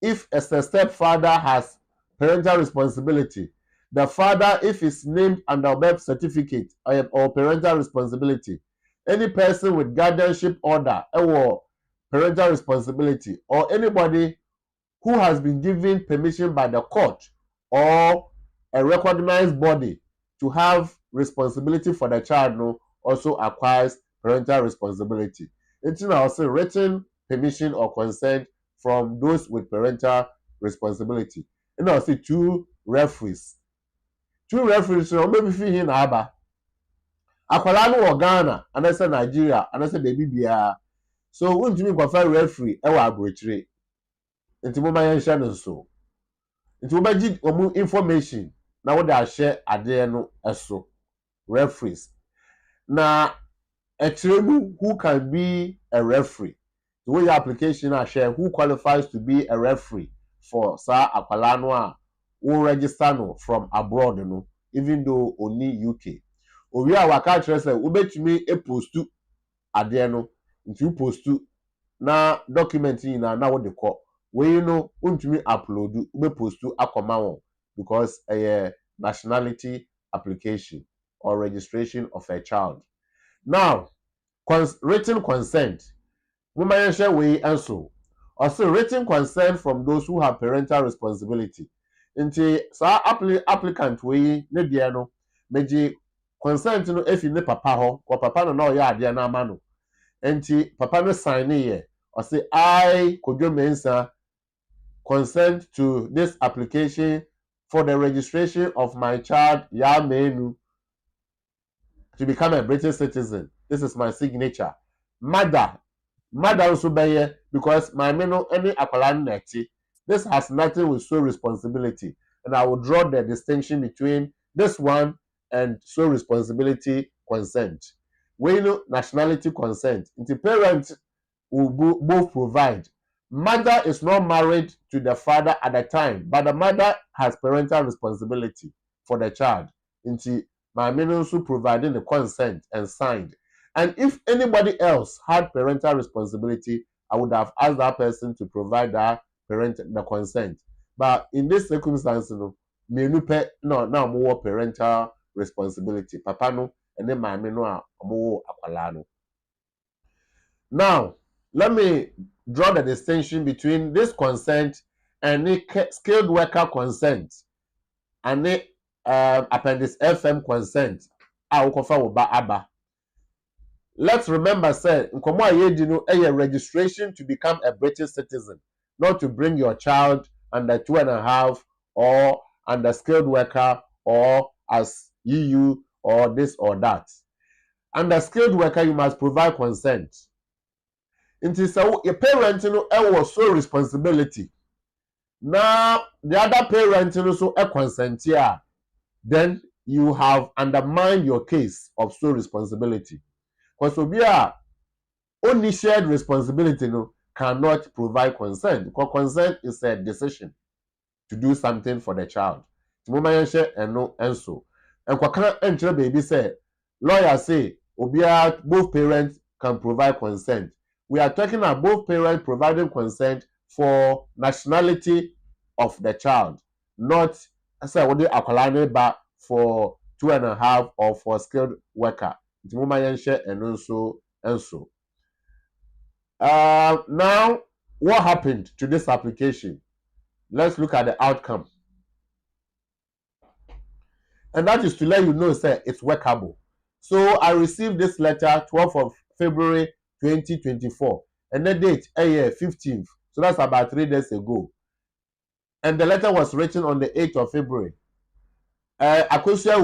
S4: if a stepfather, has parental responsibility. The father, if is named under birth certificate or parental responsibility. Any person with guardianship order or parental responsibility, or anybody who has been given permission by the court or a recognized body to have responsibility for the child no also acquires parental responsibility. It's now also written permission or consent from those with parental responsibility. And also two referees. Two referees no maybe fi hin na aba. Akwala no wɔ Ghana, anase Nigeria, anase baby bia. So wontumi kwafa referee e wa abrochire. Nti mo ma yen hye no so. Nti wo ba gi omu information na wo da hye ade no eso referees. Na ekyiremu who can be a referee. The way your application are share who qualifies to be a referee for sa akwala no a wo register no from abroad no even though only UK. Owi a waka kire say wo betumi e postu ade no nti wo postu na document nyina na wo de kɔ. We no untumi upload wo be postu akoma won because nationality application or registration of a child. Now, written consent. Woman share we also. Also written consent from those who have parental responsibility. Nti sa applicant we ne dia no meji consent no efi ne papa ho ko papa no na o ya ade na ama no. Nti papa no sign here or say I Kodwo Mensah consent to this application for the registration of my child Yamenu to become a British citizen. This is my signature. Mother also be because my meno any akwala neti. This has nothing with sole responsibility, and I will draw the distinction between this one and sole responsibility consent. We know nationality consent. The parents will both provide. Mother is not married to the father at the time, but the mother has parental responsibility for the child. Into my also providing the consent and signed. And if anybody else had parental responsibility, I would have asked that person to provide the consent. But in this circumstance, no more parental responsibility. Papa no, and then my no more akwala no. Now, let me draw the distinction between this consent and the skilled worker consent and the appendix FM consent. Let's remember, say, registration to become a British citizen, not to bring your child under 2.5 or under skilled worker or as EU or this or that. Under skilled worker, you must provide consent. It is your parent was so responsibility. Now the other parent so a consent here, then you have undermined your case of sole responsibility. Because only shared responsibility cannot provide consent. Because consent is a decision to do something for the child. And so. And kwa baby say, lawyer say, both parents can provide consent. We are talking about both parents providing consent for nationality of the child, not say what they are back for 2.5 or for skilled worker. And so. Now, what happened to this application? Let's look at the outcome. And that is to let you know, say, it's workable. So I received this letter 12th of February 2024. And the date, 15th. So that's about 3 days ago. And the letter was written on the 8th of February. Akosia,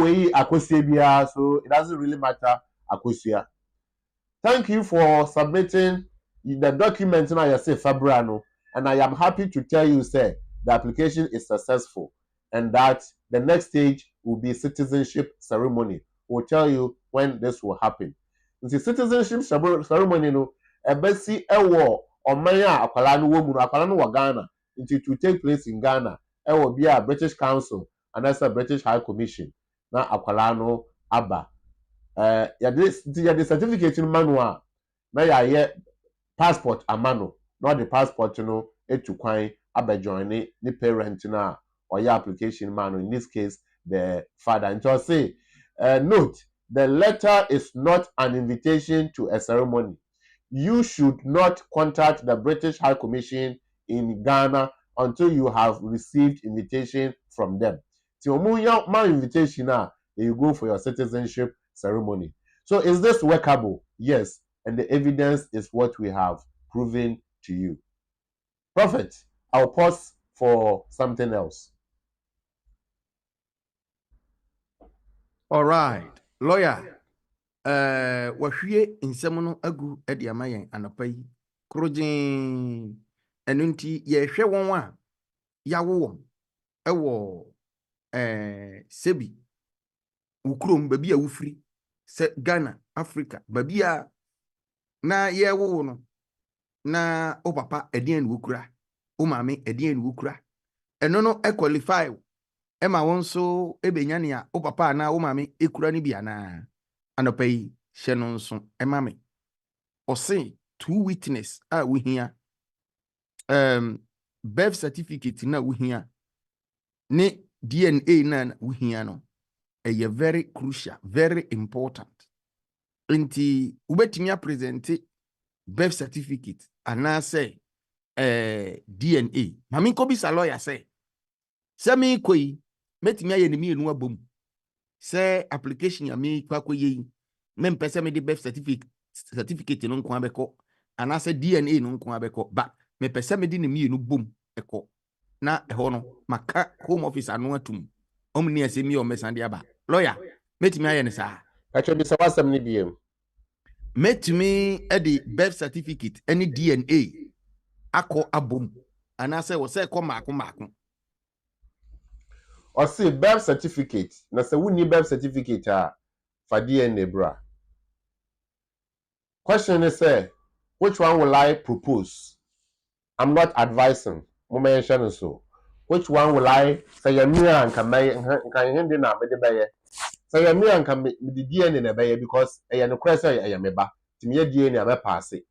S4: so it doesn't really matter. Akosia. Thank you for submitting the document now. You say Fabrano, and I am happy to tell you, sir, the application is successful, and that the next stage will be citizenship ceremony. We'll tell you when this will happen. The citizenship ceremony, ebesi ewo omanya akwala no womu akwala no wa Ghana. It will take place in Ghana. Ewo be a British Council and that's a British High Commission. Na akwala no aba. Ya the certificate in manual. Na ya passport amano. Not the passport etu kwan aba join the parent na or your application manual. In this case, the father. And so say, note, the letter is not an invitation to a ceremony. You should not contact the British High Commission in Ghana until you have received invitation from them. So my invitation now, you go for your citizenship ceremony. So is this workable? Yes. And the evidence is what we have proven to you. Prophet, I'll pause for something else.
S3: All right, lawyer. Wahwie nsɛm no agu de ama yɛn anɔpa yi korogyen ɛno nti yɛhwɛ wɔn a yawo wɔn ɛwɔ sebi wo kurom baabi a wofiri sɛ Ghana, Africa baabi a na yɛwo no na o papa ɛdeɛn na wokura o maame ɛdeɛn na wokura ɛno no qualify ɛma wɔn nso ɛbɛnya nea o papa anaa o maame ɛkura no bi anaa anɔpa yi hyɛ no nso ɛma me ɔse two witness a wohia birth certificate na wohia ne DNA na wohia no ɛyɛ very crucial, very important. Nti wobɛtumi apresente birth certificate anaasɛ DNA mame nkɔbisa lawyer sɛ meekɔ yi mɛtumi ayɛ ne mmienu abom sɛ application a meekɔ akɔyɛ yi mempɛ sɛ mede birth certificate no nko abɛkɔ anaasɛ DNA no nko abɛkɔ ba mepɛ sɛ mede ne mmienu bom ɛkɔ na ɛhɔ no maka home office ano atum ɔmni asɛm yi ɔmmɛsan de aba lawyer mɛtumi ayɛ ne saa
S4: Actually, bisa wasɛm ne biem
S3: mɛtumi de birth certificate ne DNA akɔ abom anaasɛ wɔ sɛ ɛkɔ maako
S4: ɔse birth certificate na sɛ wonni birth certificate a fa DNA bra. Question is which one will I propose? I'm not advising. So which one will I say? You me and can hindi na me de baye. Say you me and can me the DNA na baye because I no question I am ba. Timi DNA be pass it.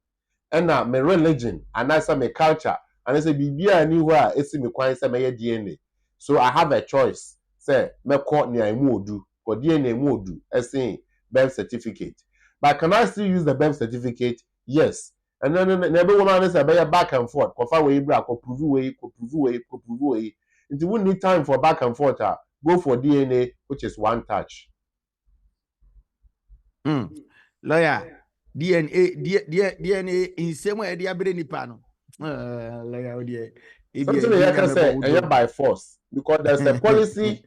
S4: And na me religion and I say me culture and I say bibia ni ho a esi me kwan say me DNA. So I have a choice. Say me call ni emu odu or DNA emu odu esi birth certificate. But can I still use the birth certificate? Yes. And then every woman is a back and forth. Confirm way black or prove way. If you won't need time for back and forth, go for DNA, which is one touch.
S3: Lawyer, DNA in same way the abri pano. Lawyer,
S4: something I can say by force because there's a policy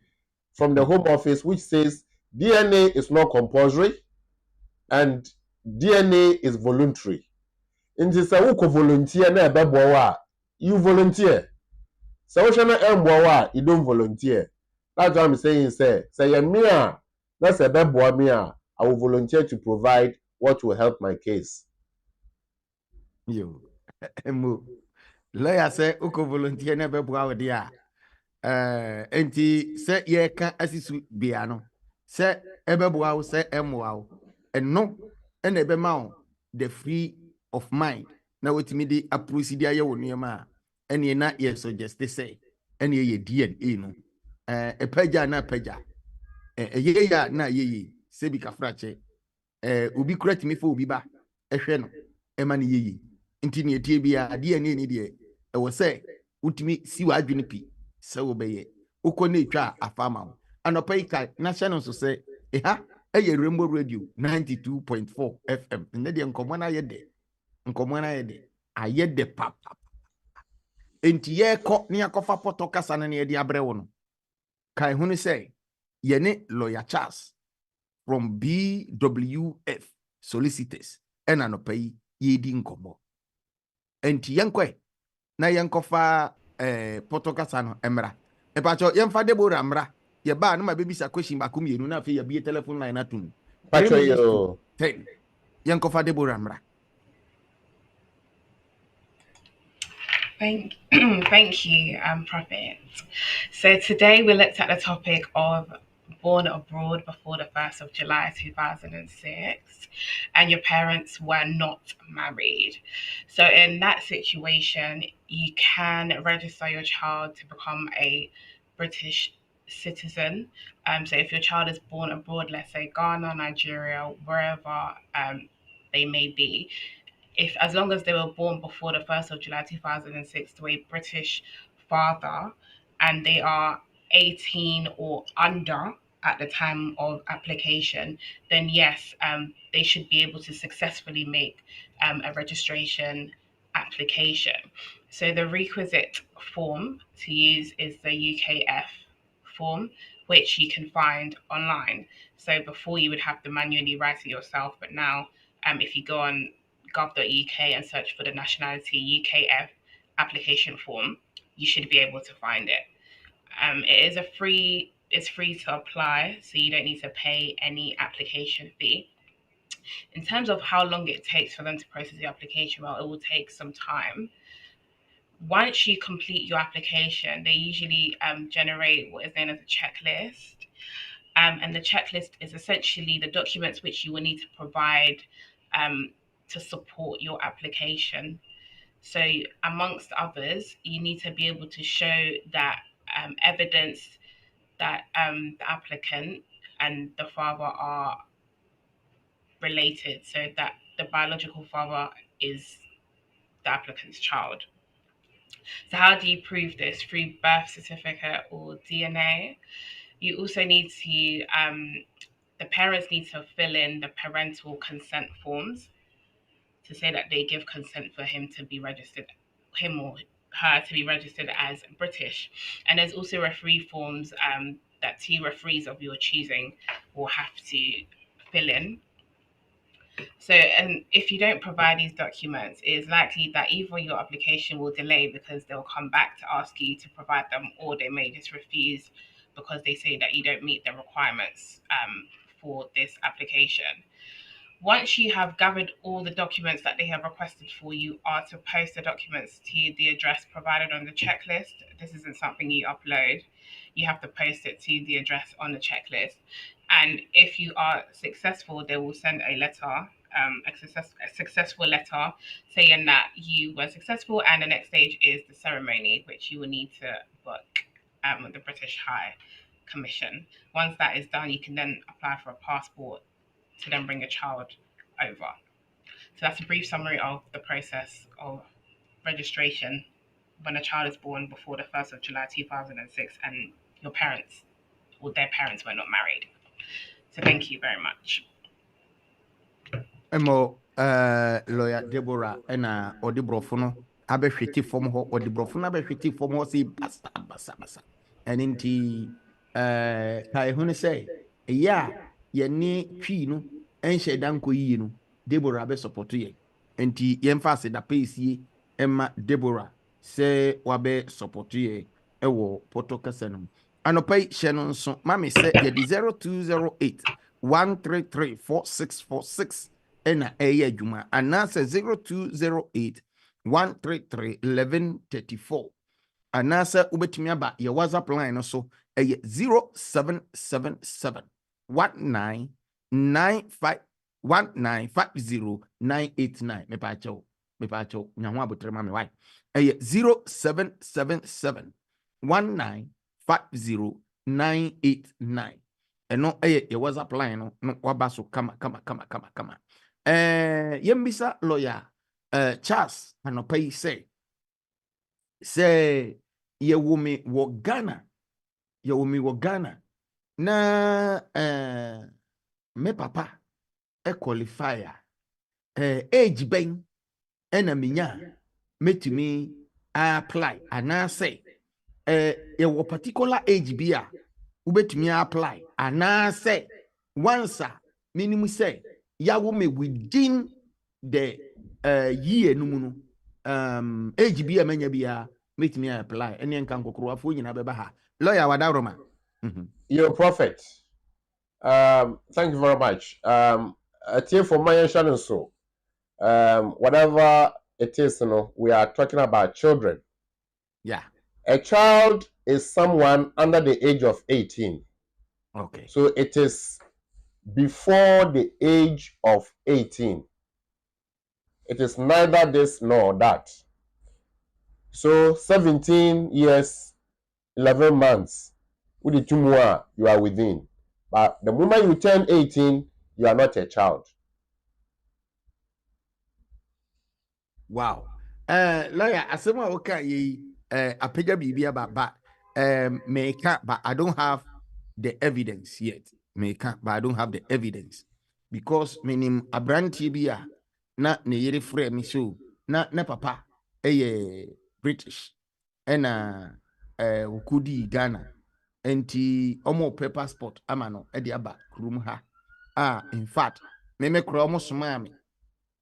S4: from the Home Office which says DNA is not compulsory and DNA is voluntary. In this volunteer na ebe you volunteer. So you don't volunteer. That's what I'm saying. Say me that's a me I will volunteer to provide what will help my case.
S3: Yo, lawyer say uko volunteer na bebo dia. Enti say ye kan asisu bia no. Say ebebo say emwo and no and ebe ma the free of mind. Na wetimi di aprocedi aye wo niema ene na ye suggest say ene ye DNA no epaja na paja ye ya na ye se bi kafrache obi correct me for obi ba ehwe no e ma ne ye nti ne etie bia DNA ni de e wo se utimi si wa adwene pi se wo beye ukọ na etwa afama wo anopa ika na hye no so se ha eye Rainbow Radio 92.4 FM ne de nkomo na ye de nkomo na ye de aye de papa enti ye kọ ne akofa poto kasa na ye de abre wo no kai hunu say ye ne lawyer Charles from BWF Solicitors and anopa yi ye di nkomo enti yenkwe na yenkofa poto kasa no emra e pa cho yemfa Deborah mra ye ba no ma bebisa question ba kum yenu na afi ye bi telephone line atum
S4: Pacho yo
S3: 10 yenkofa Deborah mra.
S5: Thank you, Prophet. So today we looked at the topic of born abroad before the 1st of July 2006 and your parents were not married. So in that situation, you can register your child to become a British citizen. So if your child is born abroad, let's say Ghana, Nigeria, wherever they may be, if as long as they were born before the 1st of July 2006 to a British father and they are 18 or under at the time of application, then yes, they should be able to successfully make a registration application. So the requisite form to use is the UKF form, which you can find online. So before you would have to manually write it yourself, but now if you go on gov.uk and search for the nationality UKF application form, you should be able to find it. It's free to apply, so you don't need to pay any application fee. In terms of how long it takes for them to process the application, well, it will take some time. Once you complete your application, they usually generate what is known as a checklist. And the checklist is essentially the documents which you will need to provide to support your application. So, amongst others, you need to be able to show that evidence that the applicant and the father are related, so that the biological father is the applicant's child. So, how do you prove this? Through birth certificate or DNA? You also need to, the parents need to fill in the parental consent forms to say that they give consent for him to be registered, him or her to be registered as British. And there's also referee forms that 2 referees of your choosing will have to fill in. So, and if you don't provide these documents, it is likely that either your application will delay because they'll come back to ask you to provide them, or they may just refuse because they say that you don't meet the requirements for this application. Once you have gathered all the documents that they have requested for, you are to post the documents to the address provided on the checklist. This isn't something you upload. You have to post it to the address on the checklist. And if you are successful, they will send a letter, a successful letter saying that you were successful. And the next stage is the ceremony, which you will need to book with the British High Commission. Once that is done, you can then apply for a passport to then bring a child over. So that's a brief summary of the process of registration when a child is born before the 1st of July 2006 and your parents or their parents were not married. So thank you very much.
S3: Emo lawyer Deborah ena odi brofono abehweti form ho odi brofono abehweti form ho si basa eninti kai hunu say ya ye ni twi no enhye danko yi no Deborah be support ye enti yemfa se da pesie emma Deborah se wabe support ye ewo poto kasa no anopai hye no nso mame se ye di 0208 133 4646 ena eye adwuma anase 0208 133 1134 anase ubetumi aba ye WhatsApp line no so eye 0777 1950 mepacho nyaho abotre ma me why eye 0777 1950 eno eye ye WhatsApp line no wabaso kama yembisa lawyer Charles anopai say ye wumi wo Ghana na me papa qualifier age ben ena minya metumi apply ana say ye wo particular age bia ubetumi apply ana say once minimum say ya wumi within the year no mu no age bia manya bia metumi apply ene nkan kokoro afo nyina beba ha lawyer wadaroma
S4: Your prophet. Thank you very much. For my channel, so whatever it is, we are talking about children.
S3: Yeah.
S4: A child is someone under the age of 18.
S3: Okay.
S4: So it is before the age of 18. It is neither this nor that. So 17 years, 11 months, with the 2 more, you are within. But the moment you turn 18, you are not a child.
S3: Wow. Lawyer, asema oka ye appeja bibia but I don't have the evidence yet. But I don't have the evidence because minim abrantie bi na ne yere frɛ me so na papa British ɛna wokudi Ghana enti omo passport ama no de aba kurom ha in fact me kura omo soma me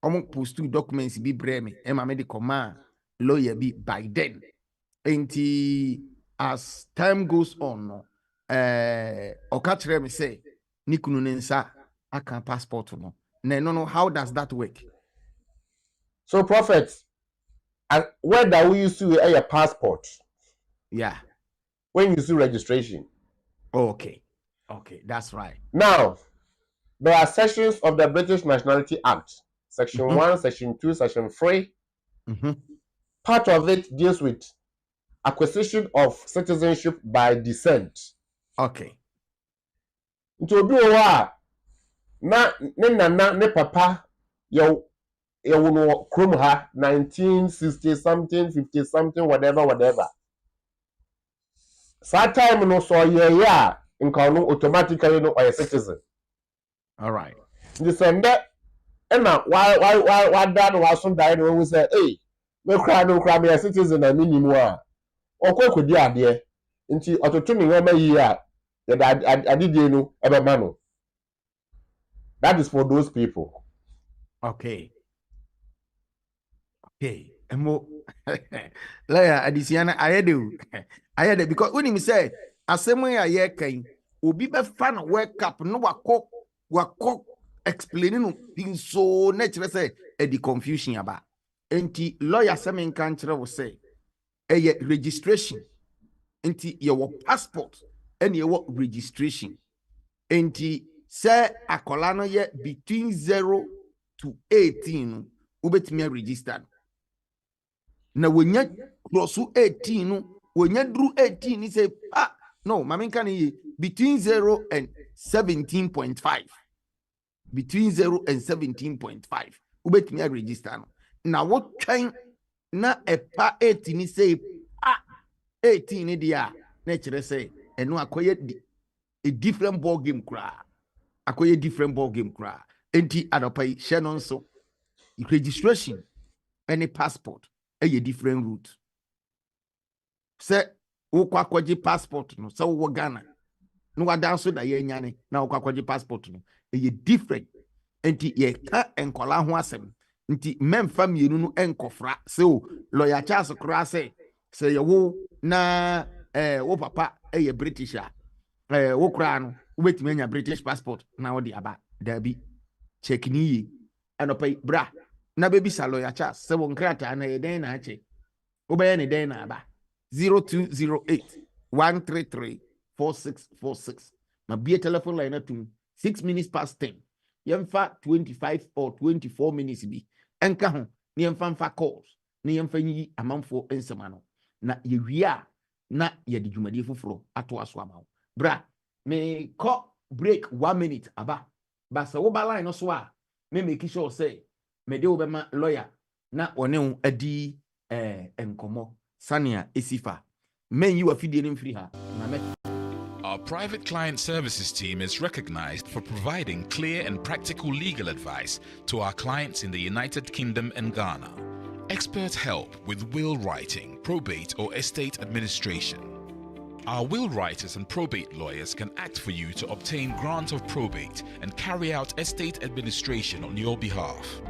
S3: omo post documents bi brɛ me ema me de kɔma lawyer bi by then enti as time goes on no ɔka kyerɛ me sɛ ne kunu ne nsa aka passport no no how does that work?
S4: So prophet, where that we use to your passport?
S3: Yeah.
S4: When you use registration.
S3: Okay, that's right.
S4: Now, there are sections of the British Nationality Act, Section 1, Section 2, Section 3. Part of it deals with acquisition of citizenship by descent.
S3: Okay.
S4: To do what? Na ne papa yo no krom ha 1960 something 50 something whatever. That time no so yeah nka no automatically no a citizen.
S3: All right.
S4: The same that why dad was so died when we say hey me cry me a citizen na minimum a okokodi ade nti ototo me ngoma yi a adidie no ebema no. That is for those people.
S3: Okay. Emo laya adisiana ayede because when him say asemo ya ye kan obi be fa no wake up no wako explaining no bin so na kire say e di confusion aba enti lawyer semen kan kire wo say ye registration enti ye wo passport and ye wo registration enti say akola no ye between 0 to 18 ubetimi registered na wonya cross 18 no wonya dru 18 ni say no mama kan yi between 0 and 17.5 between 0 and 17.5 ubetimi register no na wo twen na epa 18 ni say 18 ni dia na kire say eno akoye a different ball game kra akoye different ball game kra enti adopai hye no nso registration any passport a different route say wo kwakwaji passport no say wo Ghana no wada so da ye nyane na wo kwakwaji passport no a different enti ye ka enkola ho asem nti memfa mienu no enkofra say o lawyer Charles kra say ye wo na wo papa ye British wo kra no wo betime nya British passport na wo di aba da bi check ni anopai bra na baby lawyer Charles se won krata na ye den na ache obeye ne den na aba 0208 133 4646 na be telephone line na 6 minutes past 10 yemfa 25 or 24 minutes bi enka ho ne yemfa calls ne yemfa yi amanfo ensema no na ye wia na ye di dwumadi foforo ato aso amawo bra me call break 1 minute aba ba se wo ba line no so a me make sure say me de obema lawyer na one adi enkomo sania esifa men you afidie no mfiri ha na me.
S2: Our private client services team is recognized for providing clear and practical legal advice to our clients in the United Kingdom and Ghana. Expert help with will writing, probate or estate administration. Our will writers and probate lawyers can act for you to obtain grant of probate and carry out estate administration on your behalf.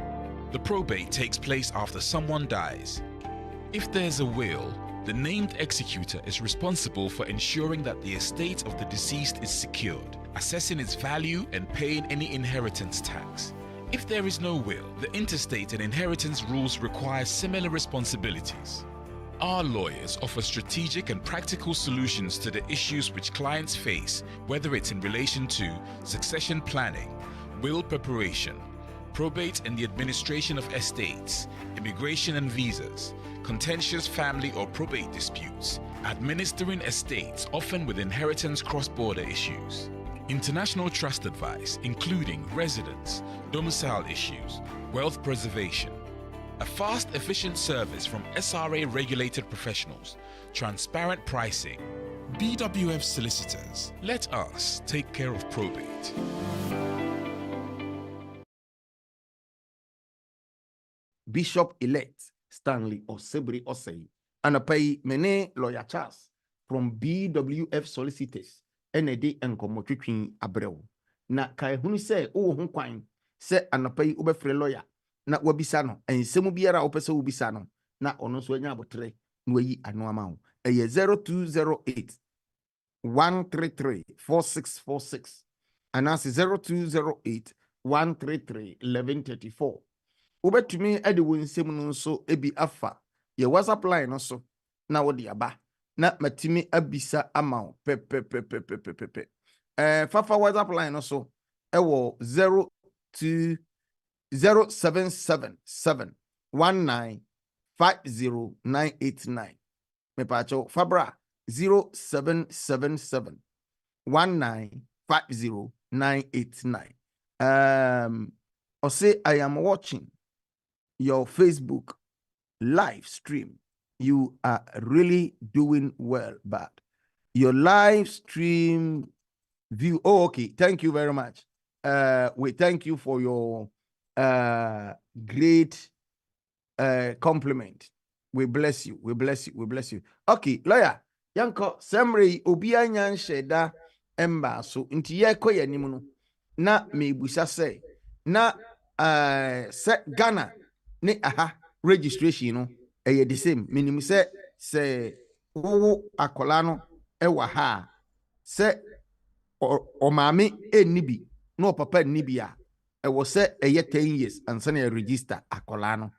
S2: The probate takes place after someone dies. If there's a will, the named executor is responsible for ensuring that the estate of the deceased is secured, assessing its value and paying any inheritance tax. If there is no will, the interstate and inheritance rules require similar responsibilities. Our lawyers offer strategic and practical solutions to the issues which clients face, whether it's in relation to succession planning, will preparation, probate and the administration of estates, immigration and visas, contentious family or probate disputes, administering estates often with inheritance cross-border issues, international trust advice including residence, domicile issues, wealth preservation, A fast, efficient service from SRA-regulated professionals. Transparent pricing. BWF Solicitors. Let us take care of probate.
S3: Bishop-elect Stanley Osebri Osei. Anapai mene lawyer Charles from BWF Solicitors. Enede enkomo twetwen abrɛw. Na kai hunu sɛ wo ho kwan sɛ anapai wobɛfrɛ lawyer na wabisa no ensɛm biara wopɛ wobisa no na ɔno nso anya abotre na wayi ano ama wo. Ɛyɛ 0208 133 4646 anase 0208 133 1134. Ubetumi ede wo nsɛm no nso ebi afa ye WhatsApp line no so na wo de aba na matimi abisa ama wo pepepepepepepe. Fafa WhatsApp line no so ewo 027771950989. Me pacho Fabra 07771950989. Say I am watching your Facebook live stream. You are really doing well, but your live stream view. Oh, okay. Thank you very much. We thank you for your great compliment. We bless you. We bless you. We bless you. Okay, lawyer. Yanko Samri Obia Nyan Sheda Emba. So inti ye ko yanimuno. Na me busa say. Na set Ghana ne aha registration no the same minimum say wo akola no ewa ha say o maame enibi no papa nibi a ewo say 10 years and say register akola no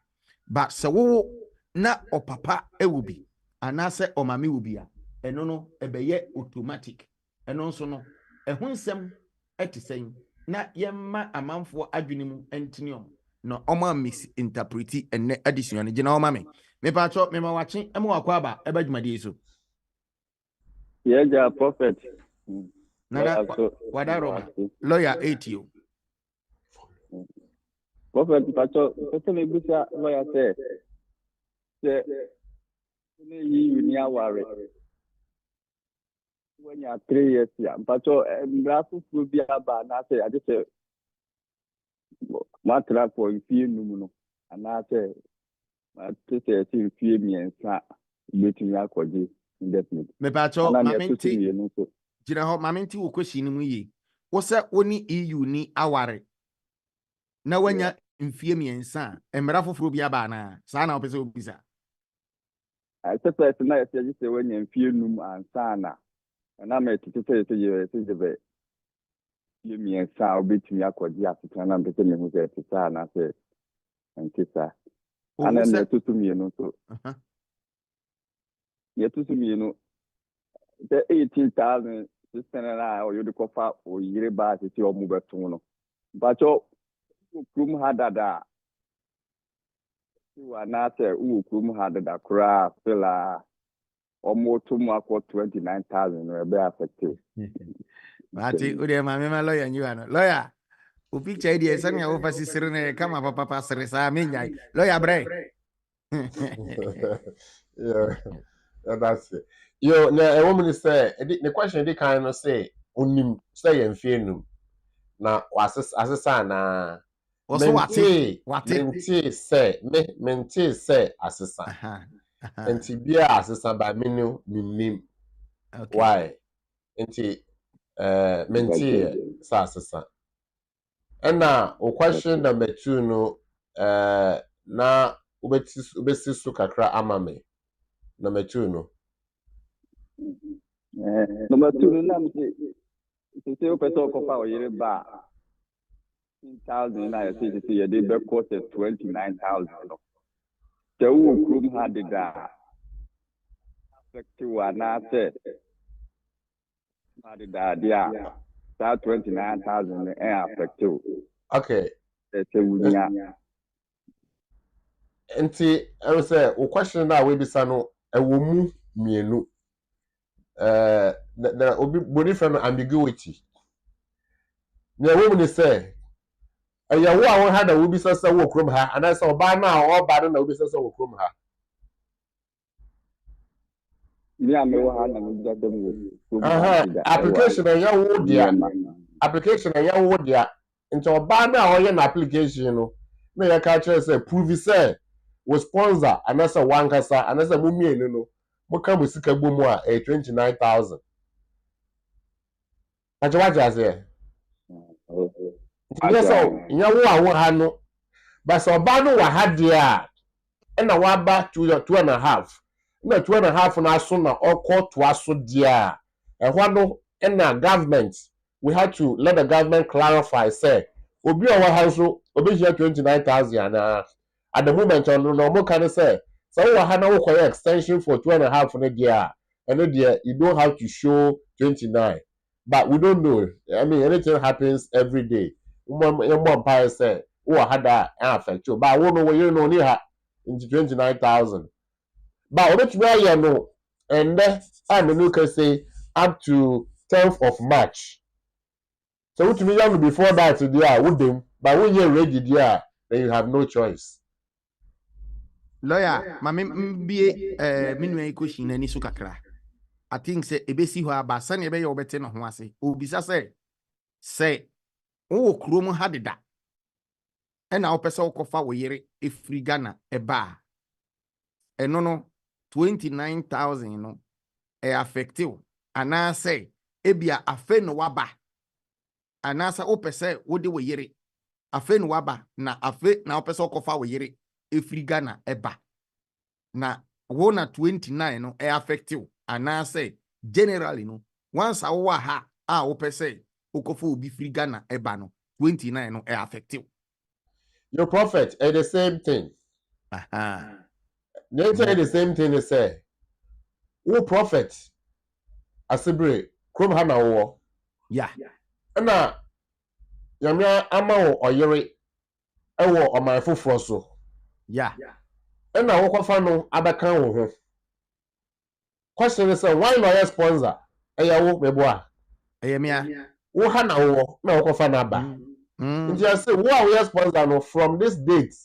S3: but se wo na o papa ewo bi ana say o maame wo bi a eno no ebeye automatic eno nso no ehun nsem etisen na yemma amanfo adwenimu entinium no oma misinterpreti enne addition ne gina oma me pa cho me ma wache emu wakwa aba ebadwumade so
S6: yeah prophet
S3: nada wada roba lawyer 80
S6: prophet pacho me bisa lawyer say you ni aware when you are 3 years ya pacho mbrafu fu bia ba na say I just say matra for fie num no ana say matra say fie miensa betumi akɔgye indefinite
S3: me pa cho mamenti jira ho mamenti wo question mu yi wo se woni EU ni aware na wanya mfie miensa emra foforo bia ba na sa na opese obisa
S6: I say person na say wanya mfie num ansa na na me tete ye be ye miensa obetumi akɔgye asesa na mpese me hu say tete na say antisa ana na tutumi no so ye tutumi no the 18,000 600 or you the cofa or yire ba ti o mu beto no but o krum hadada you are not krum hadada kra fela almost to mark 29,000 no be affected
S3: Mati ode ma me ma lawyer nyu ano lawyer o picture dey say me o fasi sire na kama papa sire sa me nyai lawyer bre
S4: yeah, that's it. Yo, na a woman say the question they kind of say unim say enfienum na asesa na mente say asesa enti bia asesa ba menu minim why enti mente sa asesa na o question number 2 no na ubesi su kakra amame number 2 no
S6: number 2 na me say o peso ko fa o yire ba 10,000 na you say you dey be cost 29,000 no the who krum had da effective na say had da dia that 29,000 effective
S4: okay
S6: it's a wunya
S4: enti I will say o question na we bisa no ewo mu mienu the obi body from ambiguity na woman say ɛyɛ wo a wo ha na wo bi sɛ wo krom ha anaasɛ ɔbaa no a ɔba no na wo bi sɛ wo krom ha
S6: Me a me wa ha na me da dem wo.
S4: application ɛyɛ wo dia application ɛyɛ wo dia nti ɔbaa no a ɔyɛ na application no na yɛ ka kyerɛ sɛ prove sɛ wo sponsor anaasɛ wankasa anaasɛ mo mienu no mo ka mo sika bɔ mu a 29,000 aje waje ase nti so nya wo a wo ha no ba so ɔbaa no wa ha dia na waba 2.5 na 2.5 na so na ɔkɔ to aso dia ɛhɔ no na government we had to let the government clarify say obi a wa ha so obi hia 29,000 na at the moment no mo kan say so wo ha na wo kɔ extension for 2.5 no dia and dia you don't have to show 29 but we don't know. I mean anything happens every day more pie say wo ha da affect you but wo no we no ni ha into 29,000 but what we are no and then I mean can say up to 10th of March so what me young before that there would them but when you're ready there then you have no choice
S3: lawyer mame mbie minwe question na ni so kakra I think say ebesi ho aba sane ebe ye obete no ho ase obisa say wo krom ha deda na opese okofa wo yere efri Ghana eba eno no 29,000 no affective ana say ebia afe no waba ana say opese wo de wo yere afe no waba na afe na opese okofa wo yere efri Ghana eba na wo na 29 no affective ana say generally no once awa ha a opese okofa obi free Ghana eba no 29 no affective
S4: your prophet are the same thing they say the same thing they say wo prophet asibre krom ha na wo
S3: yeah
S4: na yamya ama wo oyere ewo oman foforo so
S3: yeah
S4: na wo kwafa no abakan wo ho question is why no your sponsor eyawo meboa
S3: eyemia
S4: wo ha na wo na wo kwafa na ba nti I say wo are your sponsor no from this date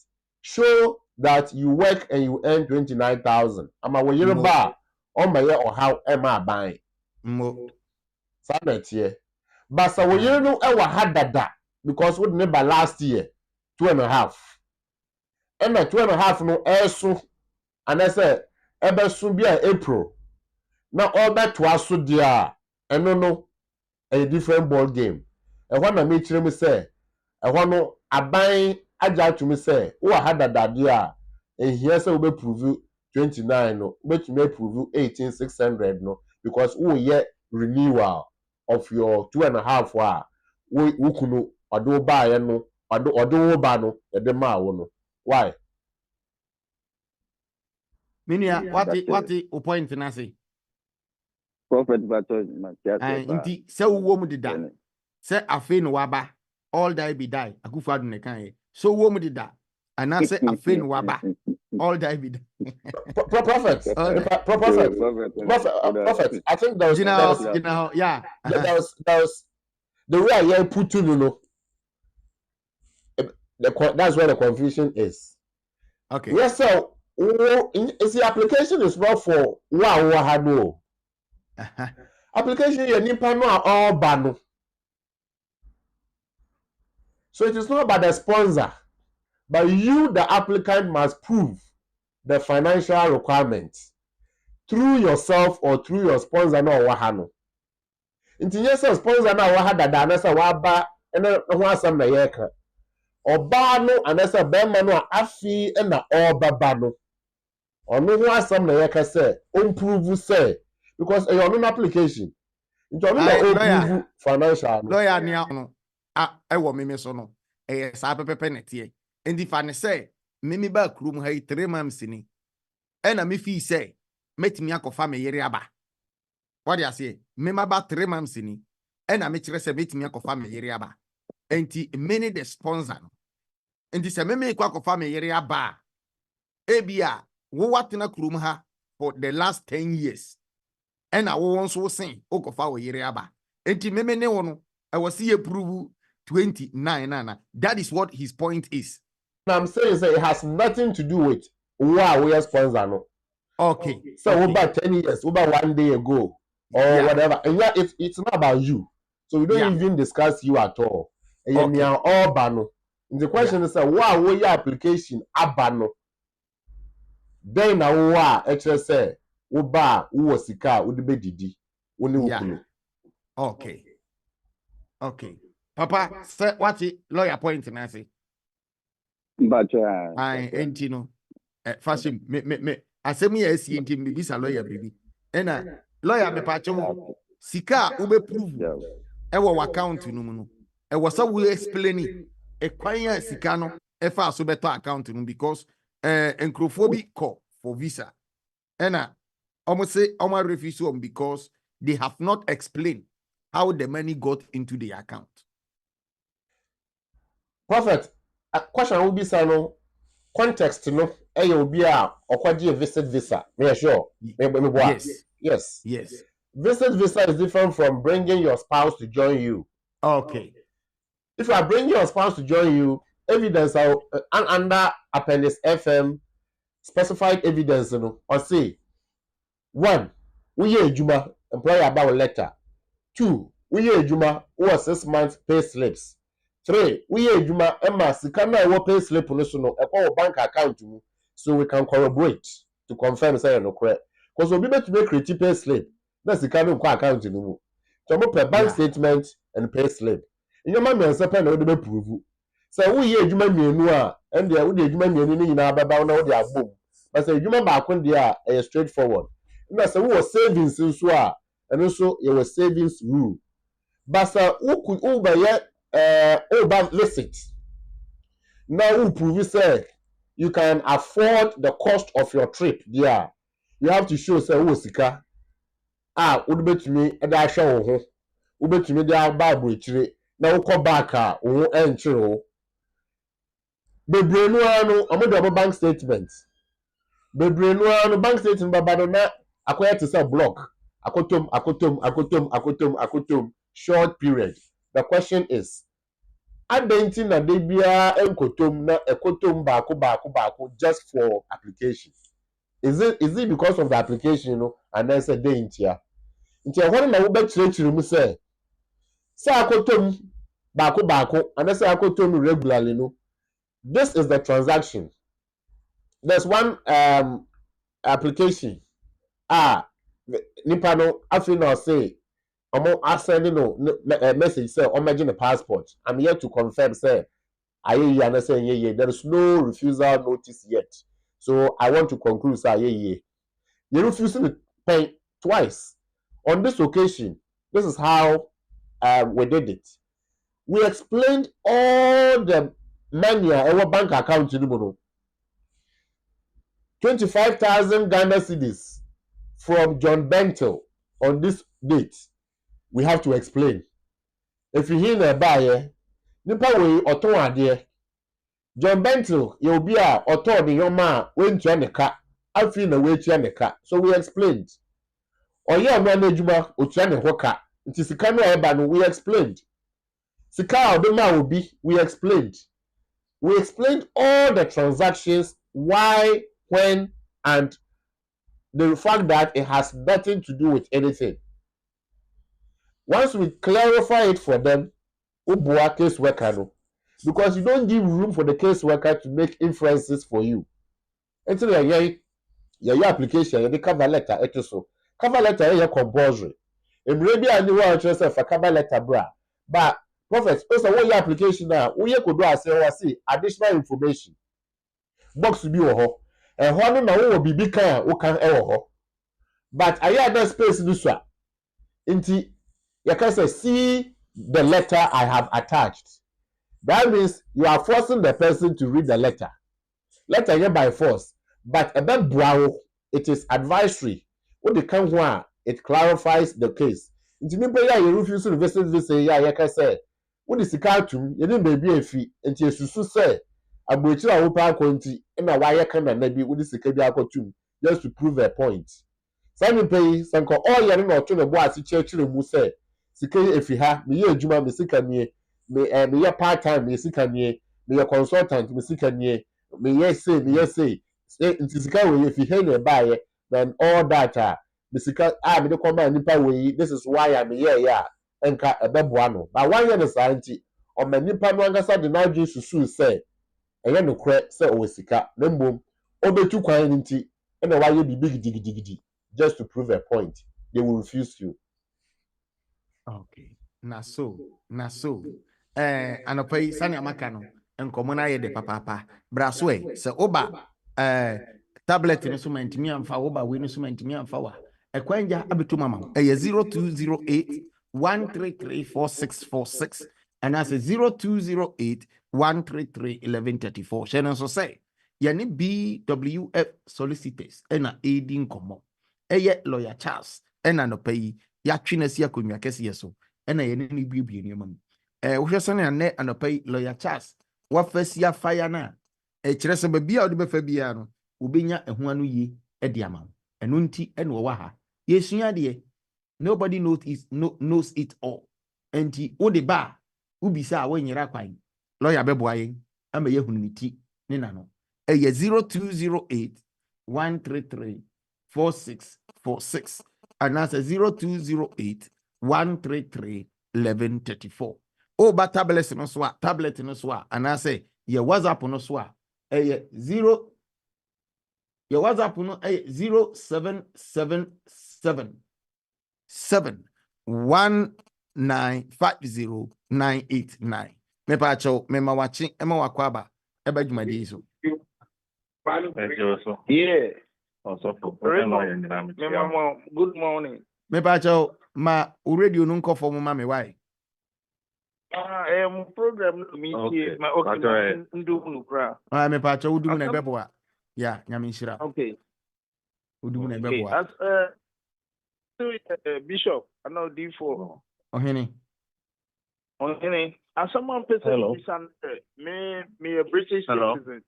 S4: show that you work and you earn 29,000 ama wo yere ba o maye o how e ma ban
S3: mo
S4: sanetie but so wo yere no e wa ha dada because we never last year 2.5 and 2.5 no eso and I say ebe so bia April na obeto aso dia eno no a different ball game e ho na me kire me say e ho no aban aja to me say wo ha dada dia e here say we be prove 29 no we to prove 18,600 no because wo ye renewal of your 2.5 wo kunu odo ba ye no odo wo ba no e de ma wo no why
S3: minia what o point na say
S6: Prophet Bato Matias.
S3: Inti se wo mu dida se afe no waba all die be die akufu adu ne kan so wo mu dida ana se afe no waba all die be die
S4: prophet I think there was
S3: yeah
S4: that was the way I put to you know that's where the confusion is
S3: okay
S4: yes so the application is not for wa no application you nipa no all bano so it is not about the sponsor but you the applicant must prove the financial requirements through yourself or through your sponsor no wa no nti yes sponsor na wa dada na say wa ba na ho asam na ye ka oba no anasa bema no afi na obaba no ono ho asam na ye ka say on prove say because you no application nti ono na prove financial no
S3: lawyer ni no ewo meme so no sa pepepe netie ndi fa ne say meme ba krum ha 3 months ni na me fi say metimi akofa me yere aba what you say meme ba 3 months ni na me kire say metimi akofa me yere aba enti many the sponsor no enti say meme kwa akofa me yere aba ebia wo watena krum ha for the last 10 years na wo won so sen okofa wo yere aba enti meme ne wo no I was see prove 29, Nana. That is what his point is.
S4: I'm saying it has nothing to do with why we are sponsor no.
S3: Okay.
S4: So
S3: okay.
S4: about 10 years, about 1 day ago, or whatever. And yeah, it's not about you. So we don't even discuss you at all. And
S3: Okay.
S4: all bano. The question is why we your application abano. Then now why say uba uwosika udibe didi.
S3: Okay. Okay. Papa, say what's the lawyer point in I say?
S6: But
S3: I ain't you know. Fashion me asemi yes yinti me bisa lawyer baby. Ena lawyer me pacho sika ube prove ewo account no mu no. E was a we explaining e kwanya sika no e fa so better account no because encrophobic call for visa. Ena almost say almost refuse them because they have not explained how the money got into the account.
S4: Prophet, a question will be no context no will be a visit visa. Yeah, sure. Yes. Visit visa is different from bringing your spouse to join you.
S3: Okay.
S4: If you are bringing your spouse to join you, evidence under Appendix FM, specified evidence, or say, 1, we hear Juma, employer about letter. 2, we hear Juma, or 6 months pay slips. 3, we hear Juma, Emma, Sikana, or pay slip, a bank account, so we can corroborate to confirm, say, no correct. Because we'll be able to make creative pay slip. That's the kind of account in the move. So, bank statement and pay slip. In your mammy and Sapan, I would prove. So, we hear Juma Mia, and there would be Juma Mia in our baby, now they are boom. But say, Juma back when they are straightforward. And that's a was savings in Swa, and also it was savings rule. But who could over yet visit? Now, who prove say you can afford the cost of your trip? Yeah, you have to show say who sika. Would bet me and I show ho. Would bet me there Bible chire. Now come back who entry. Bebre no ano bank statement. Bebre no ano bank statement baba na akwaya to say block. Akotom. Short period. The question is, adentin na de bia enkotom na ekotom baako just for application. Is it because of the application, and then say day intia? Intia when na wo be chire mu say akotom baako and then say akotom regularly no. This is the transaction. There's one application. Nipa no afi na say send message say imagine a passport. I'm here to confirm say and say there is no refusal notice yet. So I want to conclude say you refusing to pay twice. On this occasion, this is how we did it. We explained all the money our bank account in 25,000 Ghana cedis from John Bentel on this date. We have to explain. If you hear the buyer, nipa we oton ade. John Bentel, you'll be a oton the young man when to the car. I feel the way to the car. So we explained. Or yeah, management utuane hoka. It is the camera ban we explained. Sika the man will be, we explained. We explained all the transactions, why, when, and the fact that it has nothing to do with anything. Once we clarify it for them, Ubua case worker, because you don't give room for the case worker to make inferences for you. Until your application, the cover letter, cover letter is compulsory. If maybe I knew what I for cover letter, bra. But Prophet, also what your application now, we could do see additional information. Box to be ho. And one na will be big who can ho. But I had that space in this one. Inti, you can say, see the letter I have attached. That means you are forcing the person to read the letter. Letter here by force. But about brow, it is advisory. When they come here, it clarifies the case. Inti me prayer you refuse to visit this you can say, what is the cartoon? You didn't baby a fee. And you say, I will tell you how quantity and a wire can and maybe what is the cartoon just to prove a point. Simon pay sanko all ya no to the boy as church mu say sika if ha me ye adwuma me sika me me part time me sika nie me consultant me sika nie me say it is sika we if you na buy then all that me sika me dey come nipa we this is why I'm here yeah enka ebeboa no but one year no santi o ma nipa no angasa de na dwe susu say eye no kre say o sika na mbom obetu kwan nti e na why be big digidi just to prove a point they will refuse you.
S3: Okay. Na so. Anopai sani amaka no. Enkomo na ye de papa. Braswe se oba tablet no so mantimi amfa oba we no so mantimi amfa wa. Ekwanja abetu mama. 0208 1334646 and that's 0208 133 1134. Shey no so say ye ne BWF Solicitors ena aiding komo. Eye lawyer Charles ena no pay ya twina si akonwa kese so ena ye ne biebie ne mam wohwe so na ne anopai lawyer Charles wa fasia fire na kire se ba bia odi be fa bia no obenya eho anu yi de ama eno nti ene wo ha yesua de nobody knows it all enti wo de ba ubisa wo nyira kwan lawyer beboa yen ama ye hunu ni ti ne na no 0208 133 4646 and that's 0208 133 1134. Oh, but tablet no so tablet no so and I say your WhatsApp no so zero your WhatsApp no 0777 71950 me pa cho me ma wachi e ma wakwaba e ba dwumade so
S7: yeah. Good morning.
S3: Me pa cho ma radio no nko for ma me why
S7: Program me my okay ndu nukra
S3: me pa cho udu na bebo a ya nyame nhira
S7: okay
S3: udu na bebo a
S7: as bishop I know D4
S3: ohene
S7: as someone person me a British citizen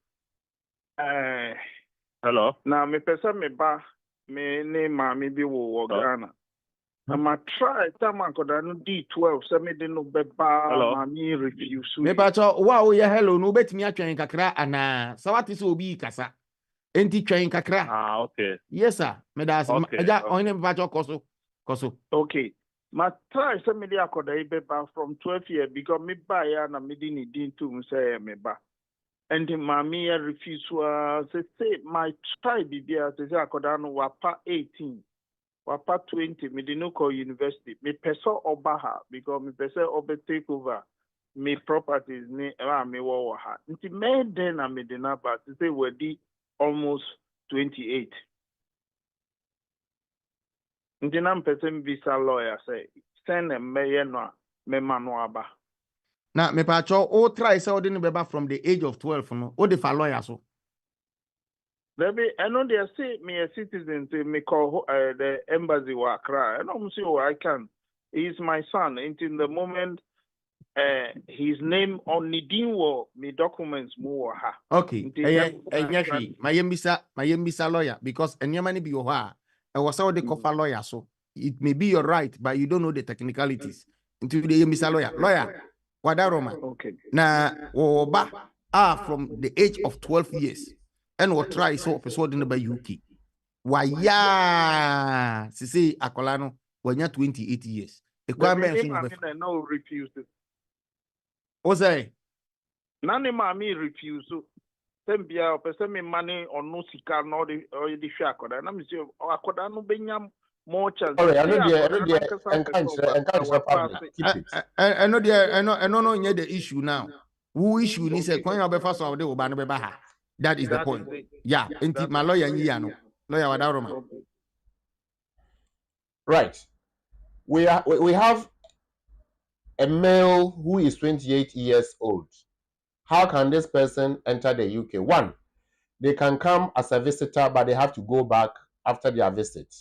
S7: hello now me person me ba me ne ma me bi wo Ghana I'm try time akoda no D12 so me de no beba ma me refuse
S3: me pa cho wa wo ye hello no betimi atwen kakra ana sawati so obi kasa enti twen kakra
S7: okay
S3: yes sir me das aja ohene me pa cho koso
S7: okay my try so me de akoda e beba from 12 years because me buy ya na me di ni din to say me ba and my me refuse say my try bibia say akoda no wapa 18 wapa 20 me did not call university me person obaha because me person obe take over me properties ni me wo ha nti me then na me dey na but say we di almost 28 nti na person visa lawyer say send a me no me manu aba
S3: na me pa cho o try say o dey beba from the age of 12 no o dey for lawyer so
S7: Maybe I know they say me a citizen to me call the embassy wa Accra. I know I can. He's my son. And in the moment, his name on Nidin wo me documents more ha.
S3: Okay. My yembisa lawyer because anyamani be your I was how they cover lawyer so it may be your right but you don't know the technicalities. Into the yembisa lawyer. Wadaroma.
S7: Okay.
S3: Na oba from the age of 12 years. And what try so episode in the UK. Why say akolano when you're 28 years. The
S7: I no refuse it.
S3: What's that?
S7: None mommy refuse. Send be a person me money or no sika no the shakoda. And I'm saying akoda no benyam more chance.
S4: Sorry, I know
S3: the issue now. Who issue ni say when you be first of the oba no be ba ha. That is the point. Yeah, into my lawyer no. Lawyer Wadaroma.
S4: Right. We have a male who is 28 years old. How can this person enter the UK? One, they can come as a visitor, but they have to go back after their visit.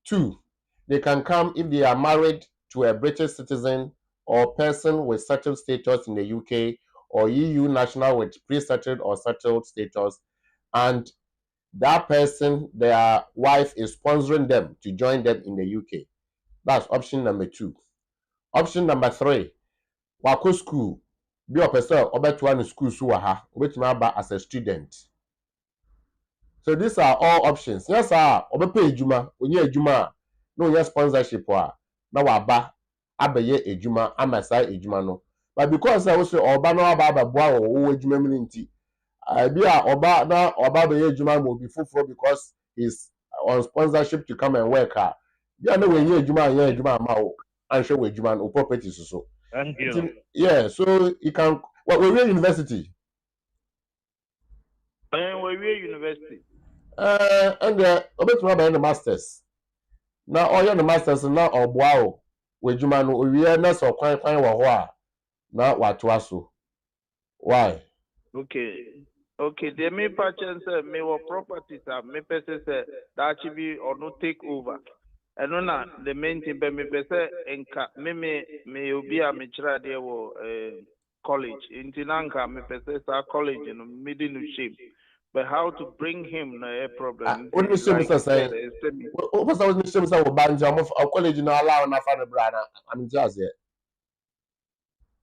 S4: Two, they can come if they are married to a British citizen or person with settled status in the UK or EU national with pre-settled or settled status, and that person, their wife is sponsoring them to join them in the UK. That's option number 2. Option number 3, wako school bi opese obeto an school so ha obetumi aba as a student. So these are all options. Yes sir, obepe ejuma, onye ejuma no onye sponsorship na waba abeye ejuma amasa ejuma no. But because I was oba no aba boa wo ejuma mi nti idea oba na oba beye ejuma mo be fufuro because he's on sponsorship to come and work bia na we ejuma ma wo anhwe we ejuma no property so.
S8: Thank you.
S4: Yeah, so you can we university.
S7: We university.
S4: And obetuma aba the masters. Na oye the masters na oboa o we ejuma no owie na so kwan wo ho a na watoa so. Why?
S7: Okay, they may purchase me or properties me person say that should be or no take over. And no na the main thing be me person enka me obi a me chira there wo college. Intinanka me person sa college no middle no shape. But how to bring him no a problem.
S4: What the shame say? What was the shame say wo banja of college no allow na fa the brother. I'm just here.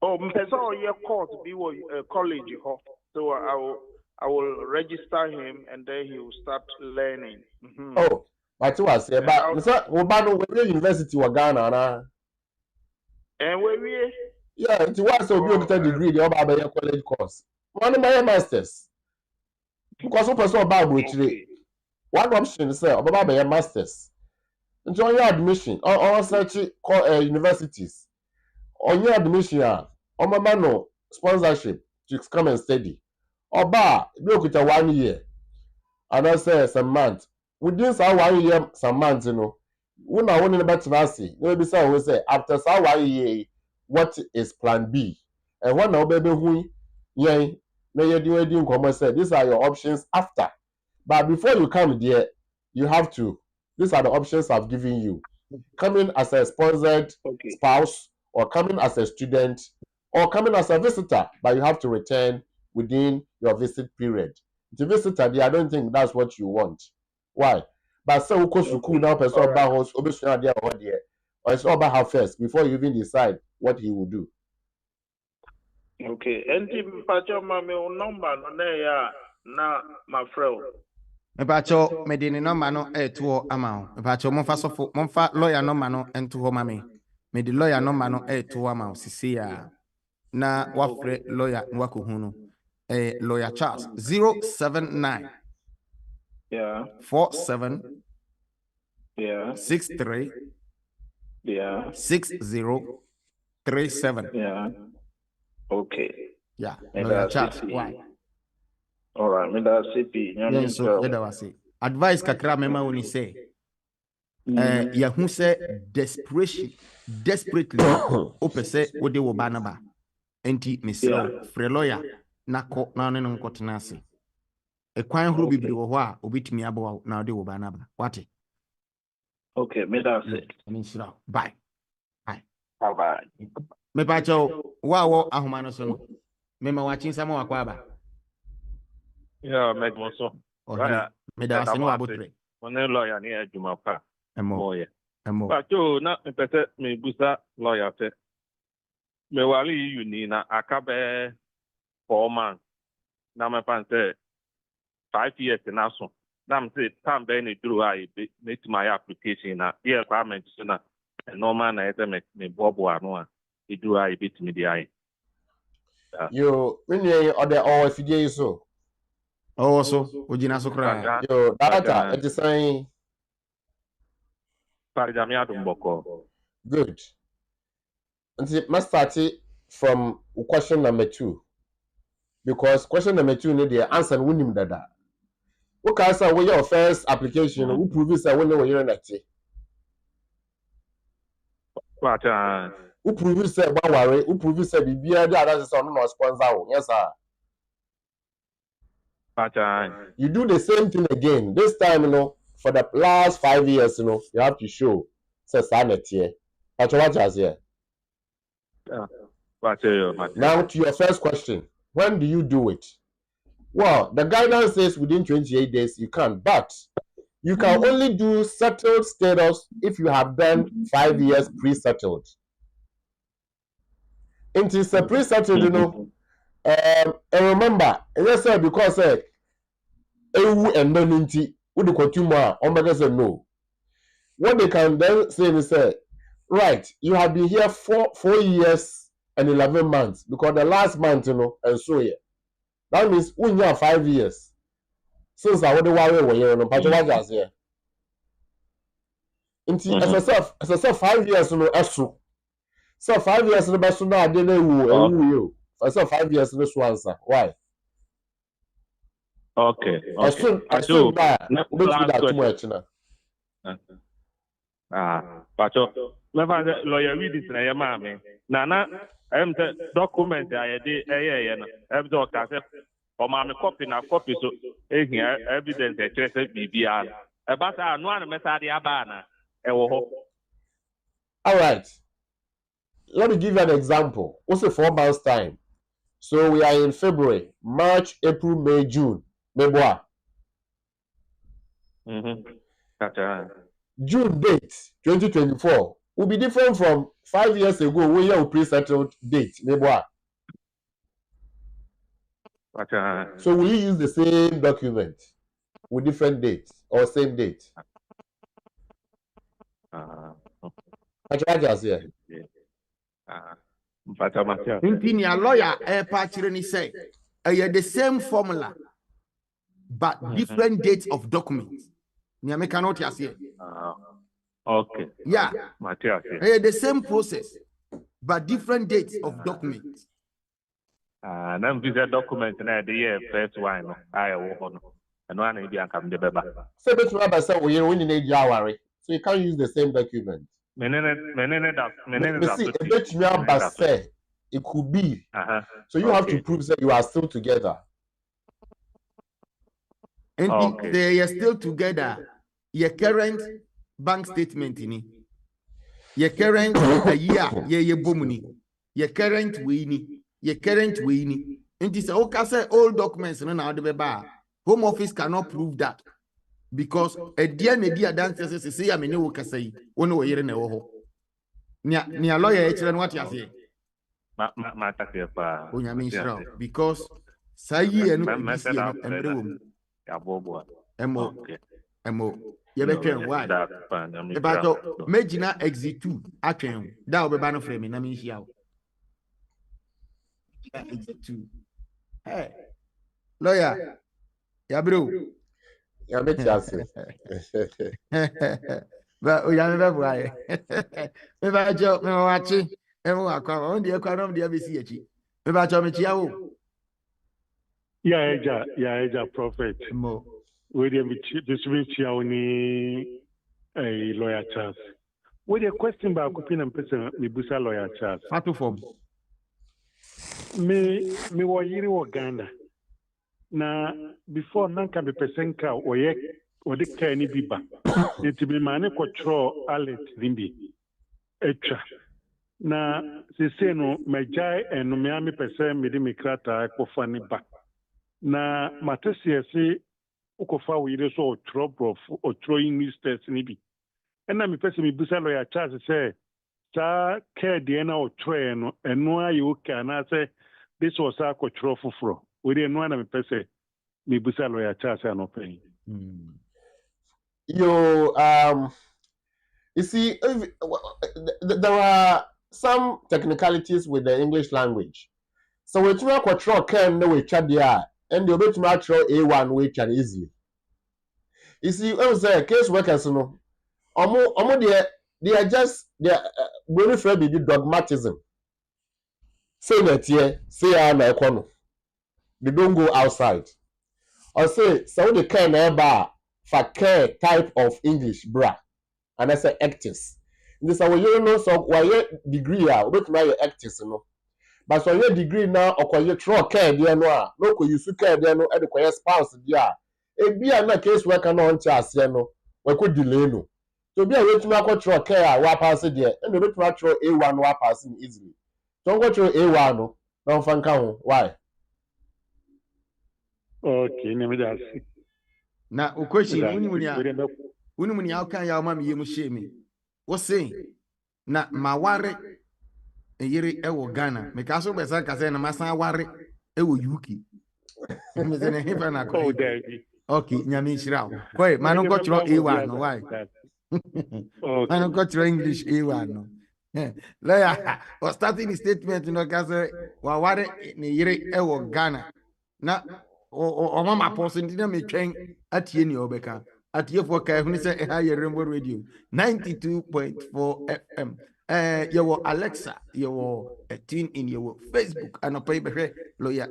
S7: Oh, me person o ye course be wo college ho. So I will register him and then he will start learning. Mm-hmm.
S4: Oh, but you was say but Mr. Obano we university wa Ghana na.
S7: And we
S4: yeah, it was so be get degree the oba be college course. One my masters. Because one person oba brochire. One option is say oba be masters. Nti on your admission on search universities. On your admission on mama no sponsorship to come and study. Oba be okuta 1 year and I say some month within some 1 year some months una won in better ase no be say we say after some 1 year what is plan B and when now baby hu yen na ye di nkomo say these are your options after, but before you come there you have to, these are the options I've given you: coming as a sponsored spouse, or coming as a student, or coming as a visitor, but you have to return within your visit period. The visitor, I don't think that's what you want. Why? But so go to school now, person about house, obviously there or there, or it's about her first before you even decide what he will do.
S7: Okay, and the pacho mame number no ya na my friend.
S3: Mepacho medini number no tuo ama. Mepacho monfa lawyer number no entuo mame. Medi lawyer number no tuo ama sisi ya na wafre lawyer nwako hunu. Lawyer Charles 079
S7: yeah
S3: 47
S7: yeah
S3: 63
S7: yeah
S3: 6037
S7: yeah. Okay.
S3: yeah Lawyer Charles. Why?
S7: All right, me da CP.
S3: Yeah, so that was it. Advice kakra mema woni say ya hu say desperately opese wode wo banaba enti mesro free lawyer na ko na ne nkotena ase ekwan huru bibiri wo ho a obitimi abo na wode wo banaba wate.
S7: Okay, me da say
S3: mesro bye
S7: bye
S3: me pacho wo ahoma no so no mema wachin sama wakwa aba.
S8: Yeah, make one so.
S3: Me da se no abotre.
S8: One lawyer ni adwuma pa.
S3: Emo.
S8: But you na pese me busa lawyer te. Me wali uni na akabe 4 months. Na me pan say 5 years na so. Na me say time be ni through I make my application na the requirement so na normal na ete me bobo anu a e do I bit me di ai.
S4: You when you or the or fidie so.
S3: Oh, so ojina so kra.
S4: Yo, data it is saying good. And must start from question number 2. Because question number 2 need the answer winning dada. Okay, so when your first application, who prove say when you are not. Who prove say one worry, who prove say bibia dey that is no sponsor. Yes sir. You do the same thing again. This time, for the last 5 years, you have to show say sanity here. What has here? Now to your first question. When do you do it? Well, the guidance says within 28 days you can, but you can only do settled status if you have done 5 years pre-settled. Into the pre-settled, you know. And remember, yes, sir, because ewu and non-inti, would the continue on say no. What they can then say is right, you have been here 4 years and 11 months because the last month, you know, and so yeah. That means when you have 5 years since I would worry when you're on Pajamas here. As I said, 5 years, you know, so 5 years in the best now, I didn't you. I said 5 years in this one, sir. Why?
S8: Okay.
S4: As soon as that, too much now.
S8: Pacho. Never lawyer read it na your mommy. Nana, I'm the document I did I'm doctor. Or mammy copy na copy so here evidence that just BBR. About our one method abana.
S4: All right. Let me give you an example. What's the 4 months time? So we are in February, March, April, May, June. Maybe June date 2024 will be different from 5 years ago when you pre-settled date. Maybe so will you use the same document with different dates or same date?
S3: In your lawyer, a say, the same formula, but different dates of documents. You cannot say.
S8: Okay.
S3: Yeah. The same process, but different dates of documents.
S8: And I'm visa document na the year first one. I will and one maybe I come the baba.
S4: So that's what I said. We are in January, so you can't use the same document. It could be. So you have to prove that you are still together.
S3: And they are still together. Your current bank statement in it. Your current year bomuni. Your current weenie. Your current weenie. And this say all documents and now the bar. Home Office cannot prove that. Because a dear media dancers say I mean you can say one way in a ho. Nia lawyer what you say. Because say and Emo you better why about Megina exit 2 atwen that will be ban frame na me hia exit 2 hey lawyer ya bro
S4: ya be chance
S3: ba o ya me ba boy me ba jo me wachi e mo akwa on de kwa no de be si achi me ba jo me chia wo
S9: ya eja prophet
S3: mo
S9: we dey distribute chia oni a lawyer Charles. We dey question ba kupina mpesa me busa lawyer Charles.
S3: Fatu form.
S9: Me wo yiri wo Ghana. Na before nanka be pesenka oye odi ka ni biba. Nti me mane control alert limbi. Etwa. Na sese no majai eno me ami pese me di mikrata ko fani ba. Na matesi ese ukofa wire so o tro English test ni bi. Ena me pese me busa lawyer Charles say sa care de na o tro no eno ayi o ka na say this was a control fufuro. We dey no na me pese me busa lawyer Charles no pay.
S4: You see, there are some technicalities with the English language. So we try control can no we chat there, and the bit control A1 we can easily. You see, when we say case workers, no, they are just very afraid to do dogmatism. Say that here, say I'm a corner. They don't go outside. Or say so they can ever for care type of English bra. And I say actors. This is our know so why degree we my actors no. But so your degree now or you throw care there no you care there no and the spouse there. E be na case worker no on chance no we could delay no. So be a way to make throw care wa pass there and we to throw A1 wa pass easily. So go throw A1 no don't fan kan why?
S9: Okay, name that.
S3: Na o question uni muni ya kan ya ma me yemu shame. What saying? Na maware yere ewo Ghana me ka so be san ka say na masan ware ewo UK me say na hefa na
S9: Oh,
S3: ko
S9: Daddy.
S3: okay nyame shirawo koi manu ko chro A1 no why manu ko chro English A1 no lawyer was starting the statement no ka say wa ware ne yere ewo Ghana na o mama post ndi na me twen atie ni obeka atie for ka ehunu say ha ye Rainbow Radio 92.4 FM your Alexa, your tune in your Facebook, and a paper lawyer.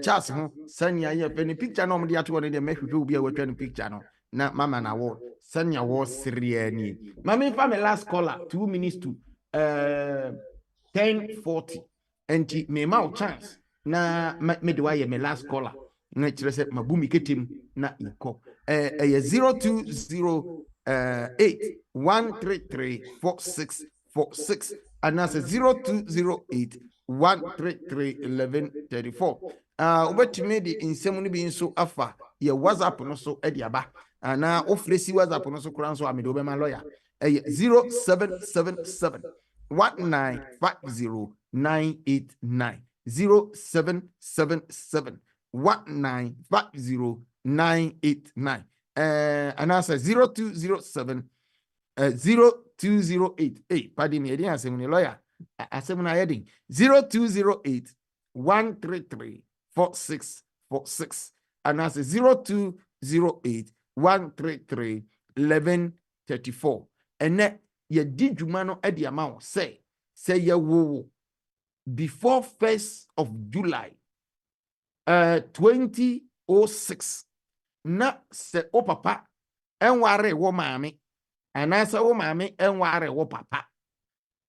S3: Charles, Sanya, you penny picture no media to one in the make you be a training picture no. Na mama na war. Sanya was Syriani. Mammy family last caller 2 minutes to 10:40. And me mouth chance. Na me do I me last caller. Na chire my boomy ketim na iko. 02081334646 and that's 0208-133-1134. Obetumi di nsɛm no bi nso afa yɛ WhatsApp no so de aba ana ofresi WhatsApp no so kora nso amede obɛma lawyer 0777 1950989 0777 1950989 and answer 0207 0208. Hey, pardon me, I didn't say lawyer. I said when I heading 0208 133 4646 and answer 0208 133 1134. And that ye did jumano at the amount say ye wo before 1st of July 2006 na se o papa enware wo maame anase wo maame enware wo papa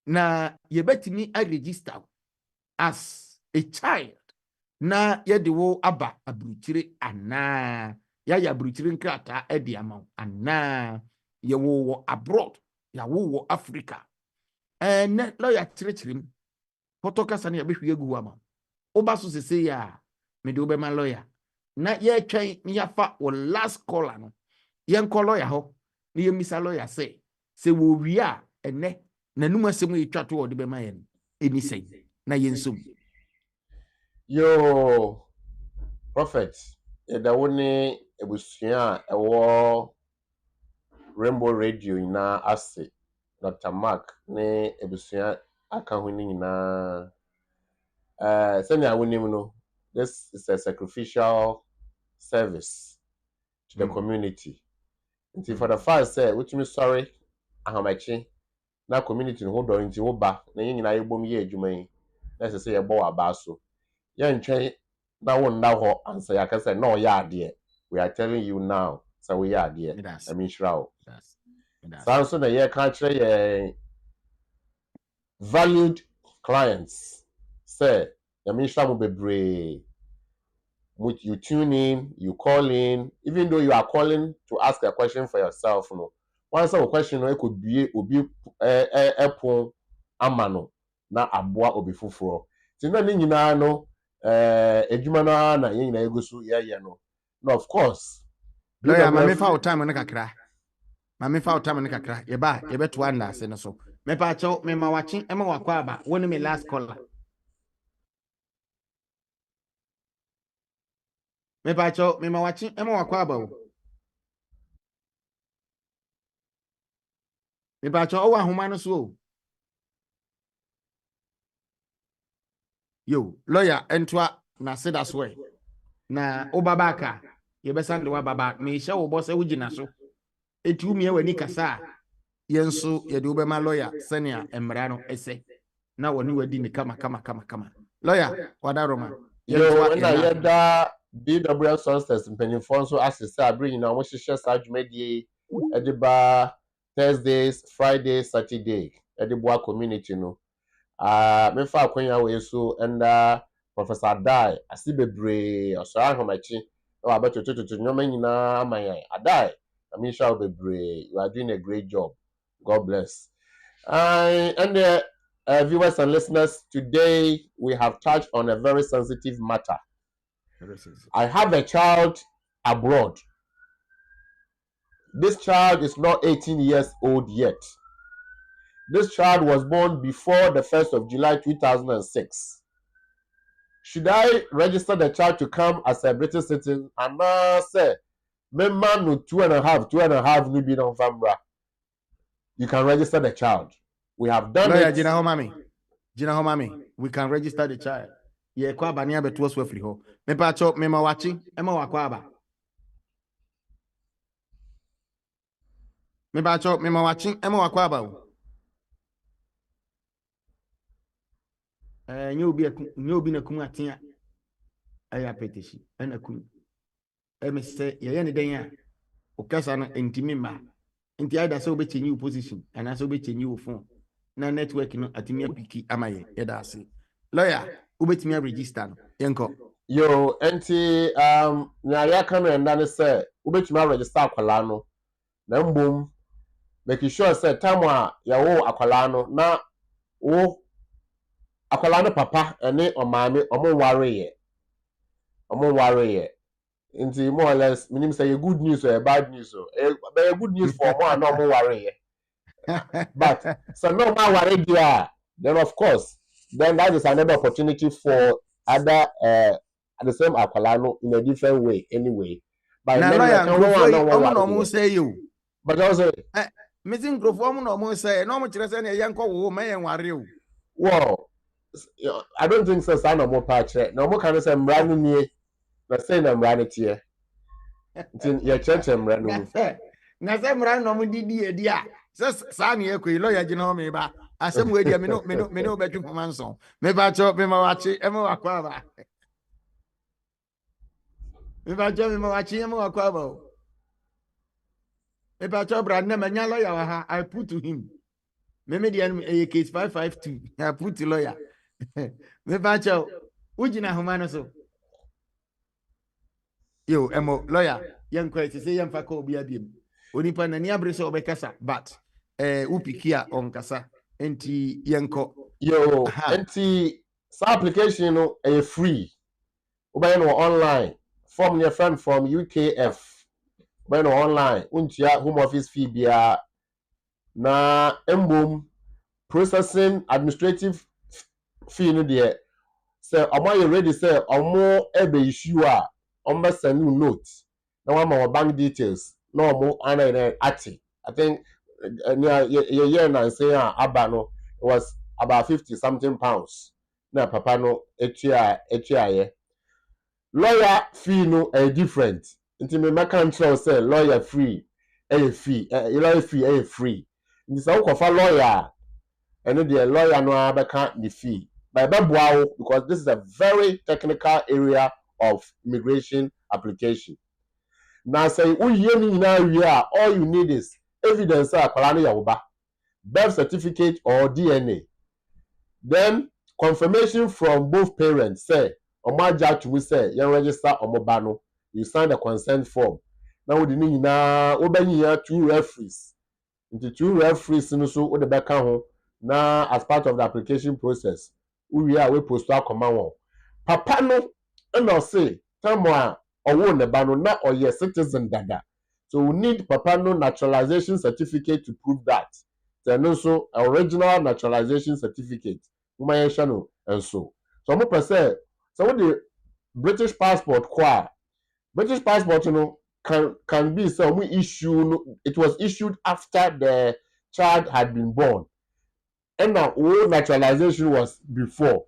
S3: na ye betimi a register as a child na ye de wo aba abruchire ana ya abruchire nkrata e de ama ana ye wo abroad ya wo Africa na lawyer chirechirim potokasa na ye behwe gu ama oba so sese ya me de obema lawyer na ye twen ya fa o last caller no ye nko lawyer ho na ye misa lawyer say wo wi a ene nanum asem ye twa to o de bema ye eni sei na ye nsom
S4: yo prophet da woni ebusua ewo Rainbow Radio na ase Dr. Mark ne ebusua aka ho ni na send ya wonim no. This is a sacrificial service to the community. Until for the first say, which me sorry, ahamachi na community no do nti wo ba na yin nyina yebom ye adwuma yi. Let's say ye bo aba so. Ye ntwen na wo nda ho answer ya kase no ya ade. We are telling you now, so we are there. I mean sure. Sounds so na ye can ye valued clients. Say, I mean sure mo bebre. You tune in, you call in, even though you are calling to ask a question for yourself. No, once a question it could be obi epon amano na aboa obi fufuro. Tina ni nyina no edwuma na yen nyina egusu ye no. No, of course.
S3: Lawyer mame fa time no kakra. Mame fa time no kakra. Ye ba ye beto anda se no so. Me pa cho me ma wachi e ma wakwa aba. Woni me last caller. Me pa cho me ma wachi e ma wakwa aba o. Me pa cho o wa homa no so o. Yo, lawyer entwa na say that's way. Na obabaka ye besan de wa baba me hye wo boss e wugina so. Etu mi e wani kasa yenso ye de obema lawyer senior emra no ese. Na woni wadi ni kama. Lawyer wadaroma.
S4: Yo na yeda BWF Solicitors mpanimfo so asese abri na wo hyehyɛ sa dwumadie ediba Thursdays, Fridays, Saturday edibo community no. Me fa akwanya we so and Professor Adai asibebre osara homachi na wa betototo nyoma nyina amayan Adai I mean sure bebre you are doing a great job. God bless. And the viewers and listeners, today we have touched on a very sensitive matter. I have a child abroad. This child is not 18 years old yet. this child was born before the 1st of July 2006. Should I register the child to come as a British citizen? And say, member no 2.5 maybe no famra. You can register the child. We have done
S3: Lawyer
S4: it.
S3: Gina Homami, we can register the child. Ye kwa bania betu swiftly ho. Me pa chop me ma wachi, ema wakwaba. Me pa chop me ma wachi, ema wakwaba. Nyobi na kuma tia. Aya petition, ena kun. Me say ye ne den ya. Okasa no intimi ma. Inti ada so be change position, and so be change phone. Na network no atimi apiki amaye yeda ase. Lawyer, ubetimi register no. Yenko.
S4: Yo, enti na ya kamera ndane say ubetimi register akwala no. Na mbom make sure say time a ya wo akwala no na wo akwala no papa ene omame omo ware ye. Nti more or less minim say good news or bad news or good news for more and no more worry. But so no more worry there, then of course then that is another opportunity for other the same akwalano in a different way anyway. But
S3: now lawyer say you.
S4: But also
S3: missing growth no say no much say yanko wo me worry.
S4: Well, I don't think so no more patch. No more can say mranu nie. Na say na mranu tie. Ntin ye cheche mranu.
S3: Na say mranu no didi edi a. Sa na ekoi lawyer Gina Homami ba. Asem we dia me no betu manson. Me ba cho me ma wachi e ma wakwa ba. Me ba cho me ma wachi e ma wakwa ba. Me ba cho brand na manya lawyer wa ha I put to him. Me dia a case 552. I put to lawyer. Me ba cho Gina Homami so. Yo, emo lawyer, young quite say young fako be abim. Onipa na ni abre so obekasa, but upikia on kasa. Enti yanko.
S4: Yo, enti sa application no free. Ubay no online. Form your friend from UKF. Ubay no online. Untia home office fee bia na embom processing administrative fee no there. Say omo you ready say omo ebe issue a omo send you note. Now I'm our bank details. No more ati. I think year na say abano was about 50 something pounds. Na papa no etia ye. Lawyer fee no different. Nti me make control say lawyer free fee. Lawyer fee free. Nti say ukofa lawyer and the lawyer no abeka the fee. By because this is a very technical area of immigration application. Now say all you need is evidence birth certificate or DNA. Then confirmation from both parents say omaja to say you register omobano. You sign the consent form. Now we need na obany 2 referees. Into 2 referees no so the back na as part of the application process. We post command. Papa no and say time or ne bano na or your citizen dada. So we need papa no naturalization certificate to prove that. Then also original naturalization certificate. Umayeshano and so. So mo say so what the British passport qua British passport can be so we issue it was issued after the child had been born. And now all naturalization was before.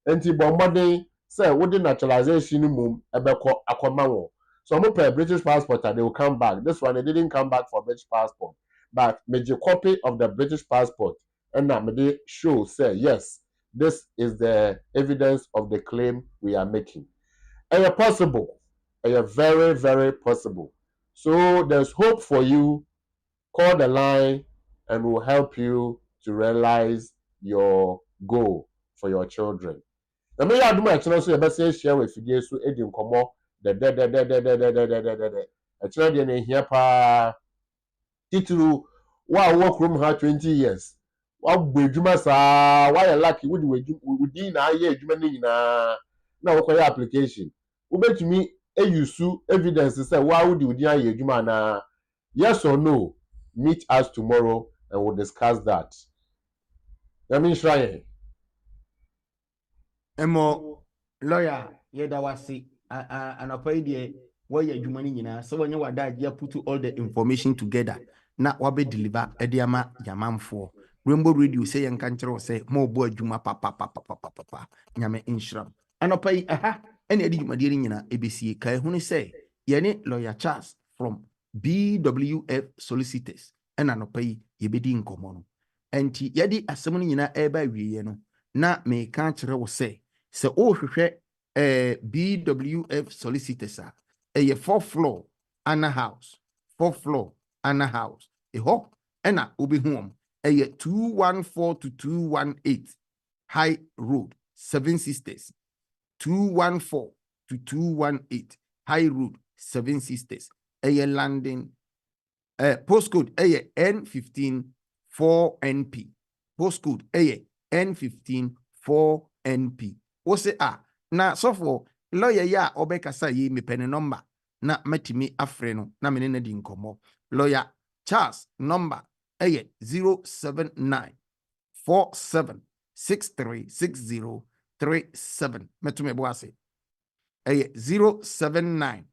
S4: Anti-bombarding say what the naturalization mum ebeko akomawo. So I'm a British passport and they will come back. This one they didn't come back for British passport, but made a copy of the British passport and now they show say yes, this is the evidence of the claim we are making. And possible, and very very possible. So there's hope for you. Call the line, and we'll help you to realize your goal for your children. Na me ya aduma ekene so ye be say share with fidie so edi nkomo de ekene de na hia pa titulu wa work room ha 20 years wa gbedwuma saa wa ye lucky wudi na aye adwuma ni nyina na wo koya application wo betumi use evidence say wa wudi aye adwuma na yes or no. Meet us tomorrow and we'll discuss that. I mean, try.
S3: Emo lawyer yeda wasi anapa yi de woyɛ adwuma no nyinaa sɛ wɔnyɛ wadaagye ya put all the information together na wabe deliver ɛde ama yamanfoɔ Rainbow Radio sɛ yɛnka nkyerɛ wo sɛ ma ɔbɔ adwuma papapapapapa nyame nhyira anapa yi aha ɛne ɛde dwumadeɛ no nyinaa ɛbɛsie ka ɛhunu sɛ yɛne lawyer Charles from BWF Solicitors ɛna anapa yi yɛbɛdi nkɔmmɔ no ɛnti yɛde asɛm no nyinaa ɛba awieɛ no na meka kyerɛ wo sɛ wohwehwɛ BWF Solicitors a ɛyɛ 4th floor Anna House 4th floor Anna House ɛhɔ ɛna wobɛhu wɔm ɛyɛ 214 to 218 High Road 7 Sisters 214 to 218 High Road 7 Sisters ɛyɛ landing postcode ɛyɛ N15 4NP postcode ɛyɛ N15 4NP wose na sofo lawyer ya obekasa yi me pen number na matimi afre no na me ne di nkomo lawyer Charles number 079 47 636037 metume boase 079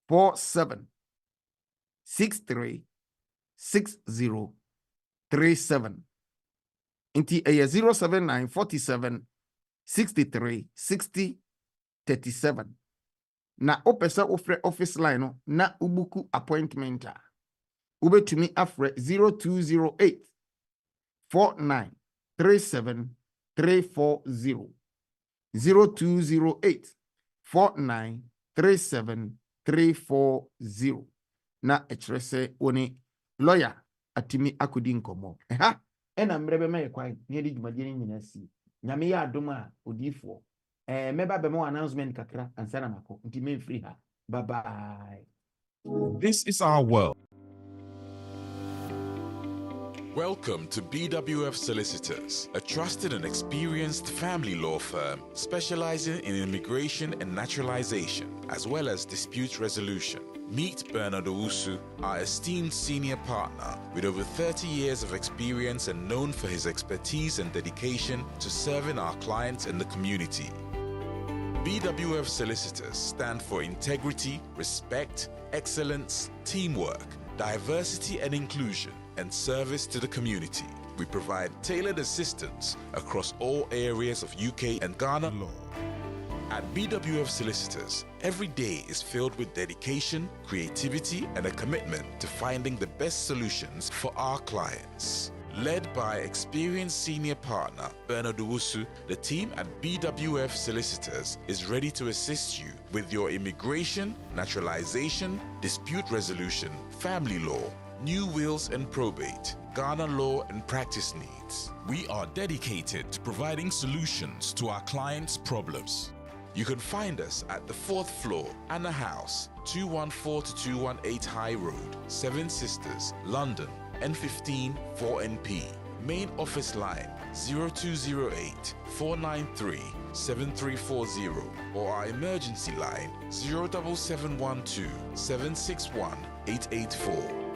S3: 47 636037 inti 079 47 63 60 37 na opesa ofre office line no na ubuku appointment a ubetumi afre 0208 49 37 340 0208 49 37 340 na ekrese oni lawyer atimi akodi nkomo ena mrebe me kwan ne di dwumadie ni nyina si nyame ya adom a odifo meba be mo announcement kakra ansana mako nti me free ha bye bye.
S2: This is our world. Welcome to BWF Solicitors, a trusted and experienced family law firm specializing in immigration and naturalization, as well as dispute resolution. Meet Bernard Owusu, our esteemed senior partner with over 30 years of experience and known for his expertise and dedication to serving our clients and the community. BWF Solicitors stand for integrity, respect, excellence, teamwork, diversity and inclusion, and service to the community. We provide tailored assistance across all areas of UK and Ghana law. At BWF Solicitors, every day is filled with dedication, creativity, and a commitment to finding the best solutions for our clients. Led by experienced senior partner Bernard Owusu, the team at BWF Solicitors is ready to assist you with your immigration, naturalization, dispute resolution, family law, new wills and probate, Ghana law and practice needs. We are dedicated to providing solutions to our clients' problems. You can find us at the 4th floor, Anna House, 214 to 218 High Road, 7 Sisters, London, N15 4NP. Main office line 0208 493 7340 or our emergency line 07712 761 884.